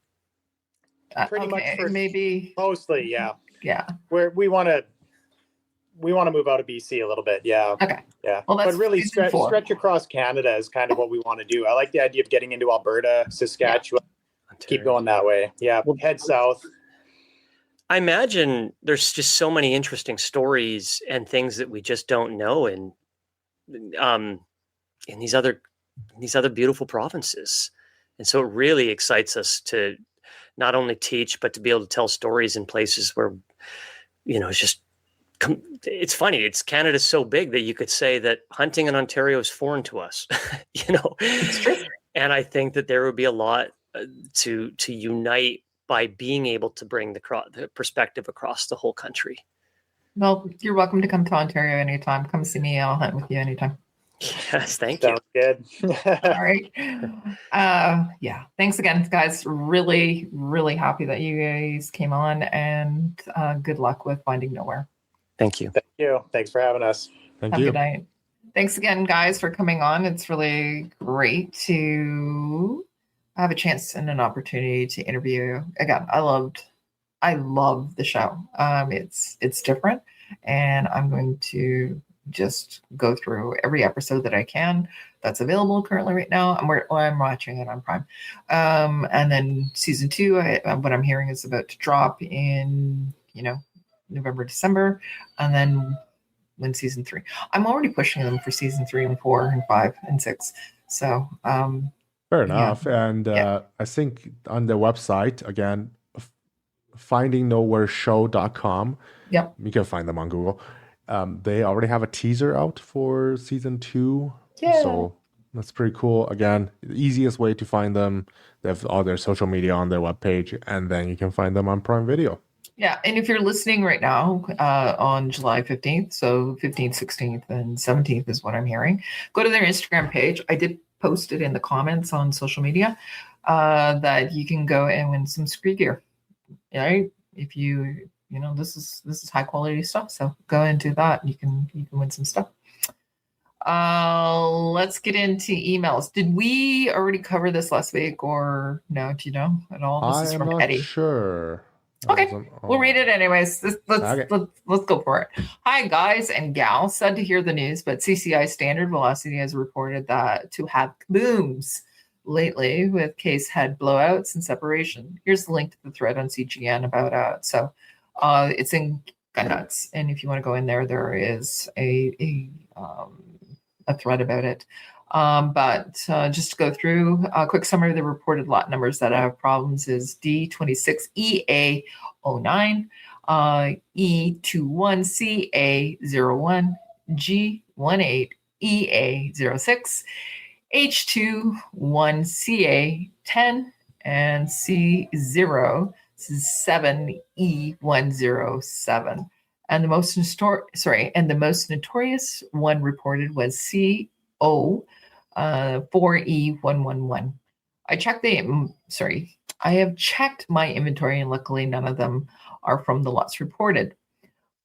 [SPEAKER 5] Pretty much for
[SPEAKER 3] maybe.
[SPEAKER 5] mostly, yeah.
[SPEAKER 3] Yeah.
[SPEAKER 5] Where we want to move out of BC a little bit, yeah.
[SPEAKER 3] Okay.
[SPEAKER 5] Yeah.
[SPEAKER 3] Well, that's
[SPEAKER 5] but really
[SPEAKER 3] season 4.
[SPEAKER 5] stretch across Canada is kind of what we want to do. I like the idea of getting into Alberta, Saskatchewan, keep going that way. Yeah, we'll head south.
[SPEAKER 6] I imagine there's just so many interesting stories and things that we just don't know in these other beautiful provinces. And so it really excites us to not only teach, but to be able to tell stories in places where, it's just, it's funny. Canada's so big that you could say that hunting in Ontario is foreign to us,
[SPEAKER 3] It's true.
[SPEAKER 6] And I think that there would be a lot to unite by being able to bring the perspective across the whole country.
[SPEAKER 3] Well, you're welcome to come to Ontario anytime. Come see me. I'll hunt with you anytime.
[SPEAKER 6] Yes, thank you.
[SPEAKER 5] Sounds good.
[SPEAKER 3] All right. Yeah. Thanks again, guys. Really, really happy that you guys came on, and good luck with Finding Nowhere.
[SPEAKER 6] Thank you.
[SPEAKER 5] Thank you. Thanks for having us.
[SPEAKER 4] Thank
[SPEAKER 3] Have a
[SPEAKER 4] you.
[SPEAKER 3] good night. Thanks again, guys, for coming on. It's really great to have a chance and an opportunity to interview. Again, I love the show. It's different, and I'm going to just go through every episode that I can that's available currently right now. I'm watching it on Prime. And then season 2, what I'm hearing is about to drop in, November, December. And then when season 3, I'm already pushing them for season 3 and 4 and 5 and 6. So,
[SPEAKER 4] Fair enough. And I think on the website, again, findingnowhereshow.com.
[SPEAKER 3] Yep.
[SPEAKER 4] You can find them on Google. They already have a teaser out for season 2.
[SPEAKER 3] Yeah.
[SPEAKER 4] So that's pretty cool. Again, the easiest way to find them, they have all their social media on their webpage, and then you can find them on Prime Video.
[SPEAKER 3] Yeah, and if you're listening right now on July 15th, so 15th, 16th, and 17th is what I'm hearing, go to their Instagram page. I did post it in the comments on social media that you can go and win some Scree gear. Right? If this is high quality stuff, so go and do that. You can win some stuff. Let's get into emails. Did we already cover this last week, or no? Do you know at all? This is from
[SPEAKER 4] not
[SPEAKER 3] Eddie.
[SPEAKER 4] sure.
[SPEAKER 3] Okay, we'll read it anyways. Let's go for it. Hi, guys and gals. Sad to hear the news, but CCI Standard Velocity has reported that to have kabooms lately with case head blowouts and separation. Here's the link to the thread on CGN about it. So it's in Gun Nuts, and if you want to go in there, there is a thread about it. But just to go through a quick summary of the reported lot numbers that have problems is D26EA09, E21CA01, G18EA06, H21CA10, and C07E107. And the most notorious one reported was CO4E111. I have checked my inventory, and luckily none of them are from the lots reported.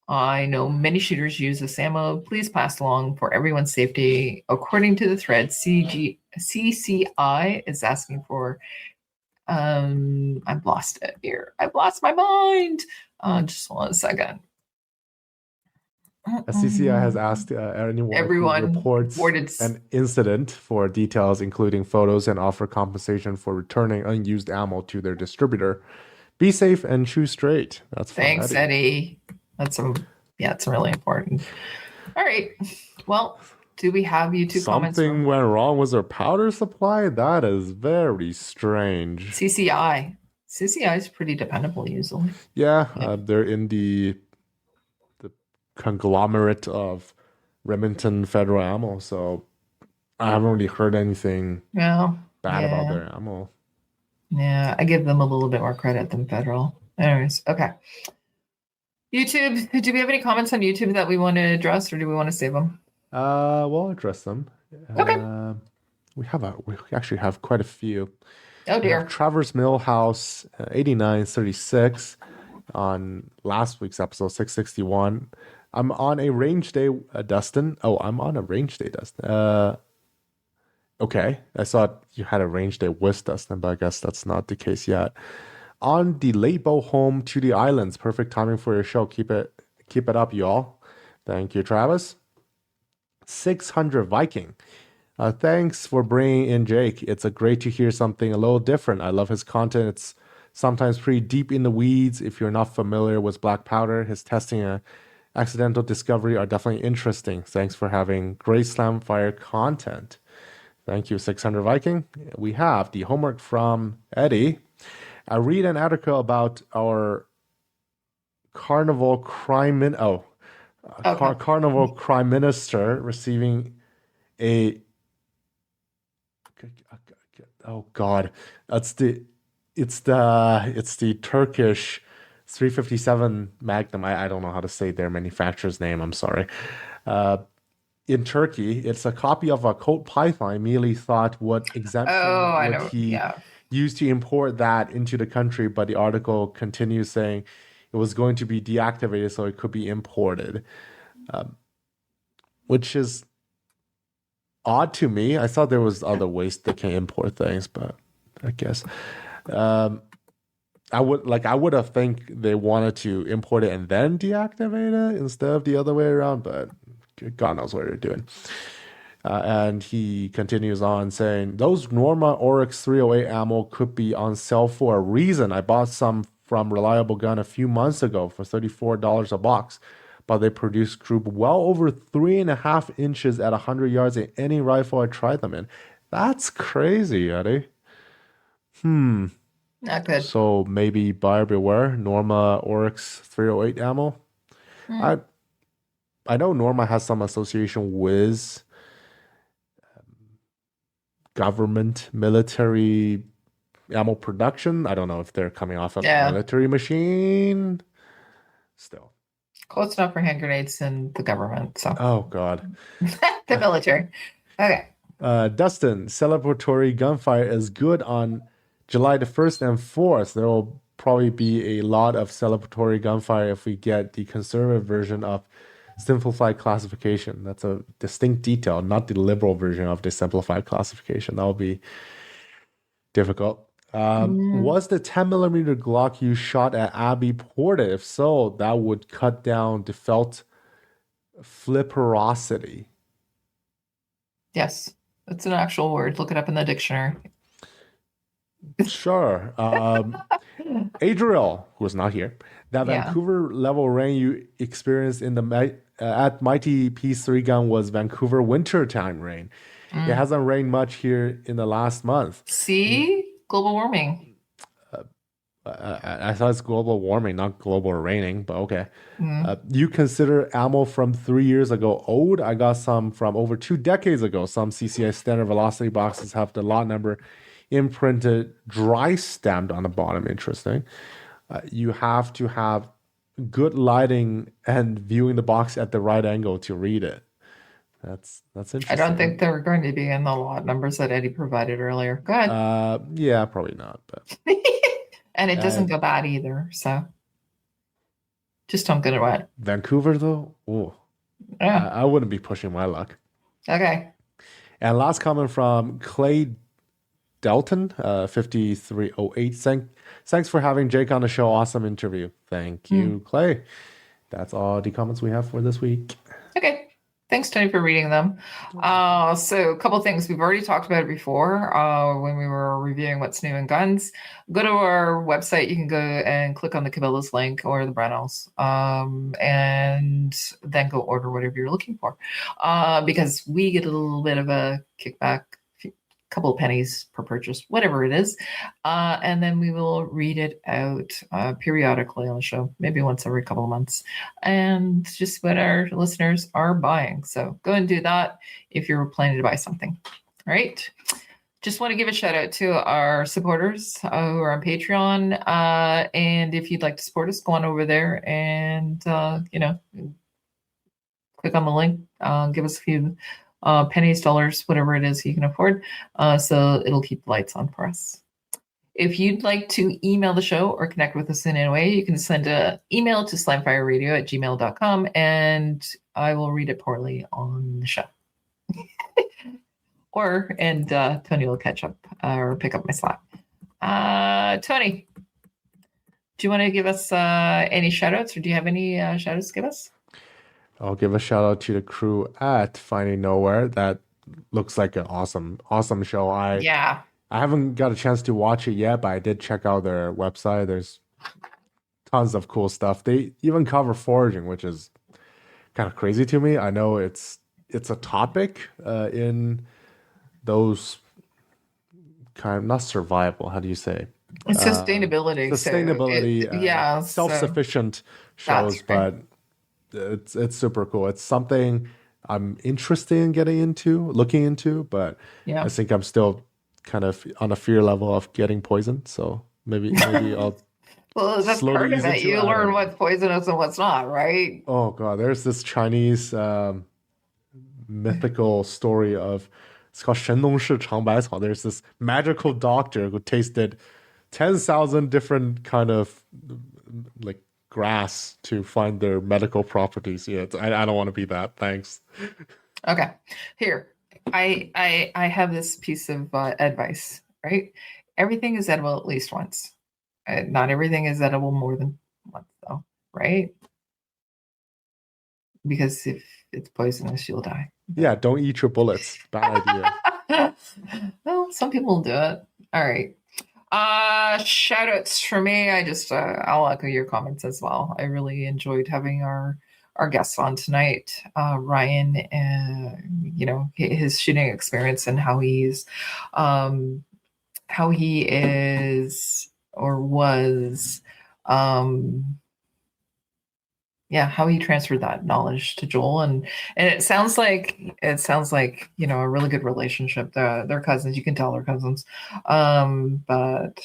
[SPEAKER 3] I know many shooters use this ammo. Please pass along for everyone's safety. According to the thread, CCI is asking for. I've lost it here. I've lost my mind. Just 1 second.
[SPEAKER 4] CCI has asked everyone who reports an incident for details, including photos, and offer compensation for returning unused ammo to their distributor. Be safe and shoot straight. That's
[SPEAKER 3] thanks, Eddie. That's it's really important. All right. Well, do we have YouTube comments?
[SPEAKER 4] Something went wrong with their powder supply? That is very strange.
[SPEAKER 3] CCI is pretty dependable usually.
[SPEAKER 4] Yeah. They're in the conglomerate of Remington Federal Ammo, so I haven't really heard anything bad about their ammo. Yeah,
[SPEAKER 3] I give them a little bit more credit than Federal. Anyways, okay. YouTube. Do we have any comments on YouTube that we want to address, or do we want to save them?
[SPEAKER 4] We'll address them.
[SPEAKER 3] Okay.
[SPEAKER 4] We actually have quite a few.
[SPEAKER 3] Oh
[SPEAKER 4] We have
[SPEAKER 3] dear.
[SPEAKER 4] Travers Millhouse 8936 on last week's episode 661. I'm on a range day, Dustin. Oh, I'm on a range day, Dustin. Okay, I thought you had a range day with Dustin, but I guess that's not the case yet. On the late boat home to the islands, perfect timing for your show. Keep it up, y'all. Thank you, Travis. 600 Viking. Thanks for bringing in Jake. It's great to hear something a little different. I love his content. It's sometimes pretty deep in the weeds. If you're not familiar with Black Powder, his testing and accidental discovery are definitely interesting. Thanks for having great Slamfire content. Thank you, 600 Viking. We have the homework from Eddie. I read an article about our Carnival Crime Carnival Crime Minister receiving a it's the Turkish 357 Magnum. I don't know how to say their manufacturer's name. I'm sorry. In Turkey, it's a copy of a Colt Python. I immediately thought, what exemption would he use to import that into the country? But the article continues saying it was going to be deactivated, so it could be imported, which is odd to me. I thought there was other ways they can import things, but I guess I would have think they wanted to import it and then deactivate it instead of the other way around, but God knows what they're doing. And he continues on saying, those Norma Oryx 308 ammo could be on sale for a reason. I bought some from Reliable Gun a few months ago for $34 a box, but they produce group well over 3.5 inches at 100 yards in any rifle I tried them in. That's crazy, Eddie.
[SPEAKER 3] Not good.
[SPEAKER 4] So maybe buyer beware, Norma Oryx 308 ammo. I know Norma has some association with government, military ammo production. I don't know if they're coming off of a military machine. Still.
[SPEAKER 3] Close enough for hand grenades and the government. So.
[SPEAKER 4] Oh, God.
[SPEAKER 3] The military. Okay.
[SPEAKER 4] Dustin, celebratory gunfire is good on July the 1st and 4th. There will probably be a lot of celebratory gunfire if we get the conservative version of simplified classification. That's a distinct detail, not the liberal version of the simplified classification. That will be difficult. Was the 10mm Glock you shot at Abbey ported? If so, that would cut down the felt flipperosity.
[SPEAKER 3] Yes, it's an actual word. Look it up in the dictionary.
[SPEAKER 4] Sure. Adriel, who is not here, that Vancouver level rain you experienced in the at Mighty P3 gun was Vancouver wintertime rain. It hasn't rained much here in the last month.
[SPEAKER 3] See? Global warming.
[SPEAKER 4] I thought it's global warming, not global raining, but okay. You consider ammo from 3 years ago old? I got some from over 2 decades ago. Some CCI standard velocity boxes have the lot number imprinted dry stamped on the bottom. Interesting. You have to have good lighting and viewing the box at the right angle to read it. That's interesting.
[SPEAKER 3] I don't think they're going to be in the lot numbers that Eddie provided earlier. Go ahead.
[SPEAKER 4] Yeah, probably not. But
[SPEAKER 3] and it doesn't go bad either. So just don't get it wet.
[SPEAKER 4] Vancouver though, yeah, I wouldn't be pushing my luck.
[SPEAKER 3] Okay.
[SPEAKER 4] And last comment from Clay Delton, 5308. Thanks for having Jake on the show. Awesome interview. Thank you, Clay. That's all the comments we have for this week.
[SPEAKER 3] Okay. Thanks, Tony, for reading them. So a couple things. We've already talked about it before when we were reviewing what's new in guns. Go to our website. You can go and click on the Cabela's link or the Brennells, and then go order whatever you're looking for, because we get a little bit of a kickback, couple of pennies per purchase, whatever it is. And then we will read it out periodically on the show, maybe once every couple of months, and just what our listeners are buying. So go and do that if you're planning to buy something. All right. just want to give a shout out to our supporters who are on Patreon. And if you'd like to support us, go on over there and, click on the link, give us a few pennies, dollars, whatever it is you can afford. So it'll keep the lights on for us. If you'd like to email the show or connect with us in any way, you can send an email to slamfireradio@gmail.com and I will read it poorly on the show. And Tony will catch up or pick up my slack. Tony, do you want to give us any shout outs, or do you have any shout outs to give us?
[SPEAKER 4] I'll give a shout out to the crew at Finding Nowhere. That looks like an awesome show. I haven't got a chance to watch it yet, but I did check out their website. There's tons of cool stuff. They even cover foraging, which is kind of crazy to me. I know it's a topic in those kind of, not survival, how do you say?
[SPEAKER 3] It's sustainability.
[SPEAKER 4] Self-sufficient shows, but it's super cool. It's something I'm interested in looking into, but I think I'm still kind of on a fear level of getting poisoned. So maybe I'll
[SPEAKER 3] well, that's part of it. You learn what's poisonous and what's not, right?
[SPEAKER 4] Oh god, there's this Chinese mythical story of, it's called 神农氏尝百草. There's this magical doctor who tasted 10,000 different kind of like grass to find their medical properties. Yeah, I don't want to be that. Thanks.
[SPEAKER 3] Okay, here I have this piece of advice. Right, everything is edible at least once. Not everything is edible more than once, though. Right? Because if it's poisonous, you'll die.
[SPEAKER 4] Yeah, don't eat your bullets. Bad idea.
[SPEAKER 3] Well, some people do it. All right. Shout outs for me. I'll echo your comments as well. I really enjoyed having our guests on tonight. Ryan, his shooting experience and how he is or was, how he transferred that knowledge to Joel, and it sounds like a really good relationship. They're cousins. You can tell they're cousins, but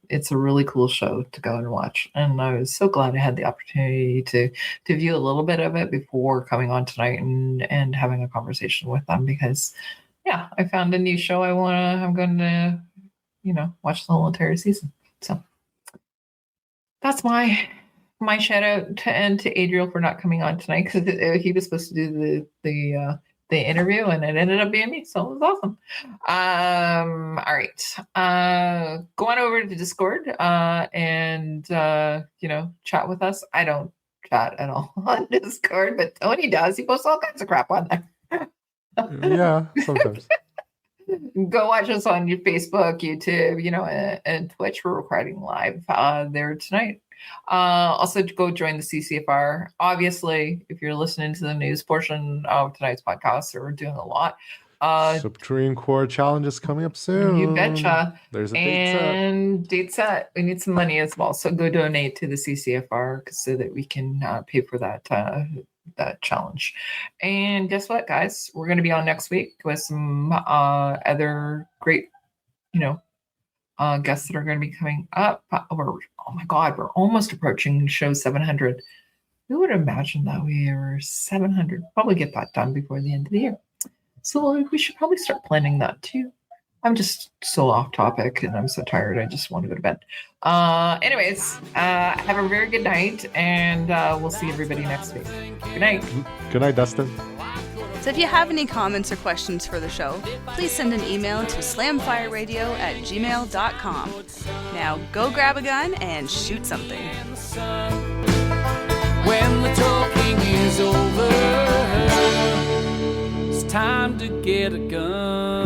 [SPEAKER 3] it's a really cool show to go and watch. And I was so glad I had the opportunity to view a little bit of it before coming on tonight and having a conversation with them, because I found a new show I'm going to watch the whole entire season. So that's my shout out to Adriel for not coming on tonight, because he was supposed to do the interview and it ended up being me, so it was awesome. All right, go on over to Discord and chat with us. I don't chat at all on Discord, but Tony does. He posts all kinds of crap on there.
[SPEAKER 4] Yeah, sometimes.
[SPEAKER 3] Go watch us on your Facebook, YouTube, and Twitch. We're recording live there tonight. Also, go join the CCFR. Obviously, if you're listening to the news portion of tonight's podcast, we're doing a lot.
[SPEAKER 4] Subterranean Core Challenge is coming up soon.
[SPEAKER 3] You betcha.
[SPEAKER 4] There's a
[SPEAKER 3] date set. We need some money as well, so go donate to the CCFR so that we can pay for that challenge. And guess what, guys? We're going to be on next week with some other great, guests that are going to be coming up. Oh my God, we're almost approaching show 700. Who would imagine that we were 700? Probably get that done before the end of the year. So we should probably start planning that too. I'm just so off topic and I'm so tired. I just want to go to bed. Anyways, have a very good night, and we'll see everybody next week. Good night.
[SPEAKER 4] Good night, Dustin.
[SPEAKER 1] So if you have any comments or questions for the show, please send an email to slamfireradio@gmail.com. Now go grab a gun and shoot something.
[SPEAKER 2] When the talking is over, it's time to get a gun.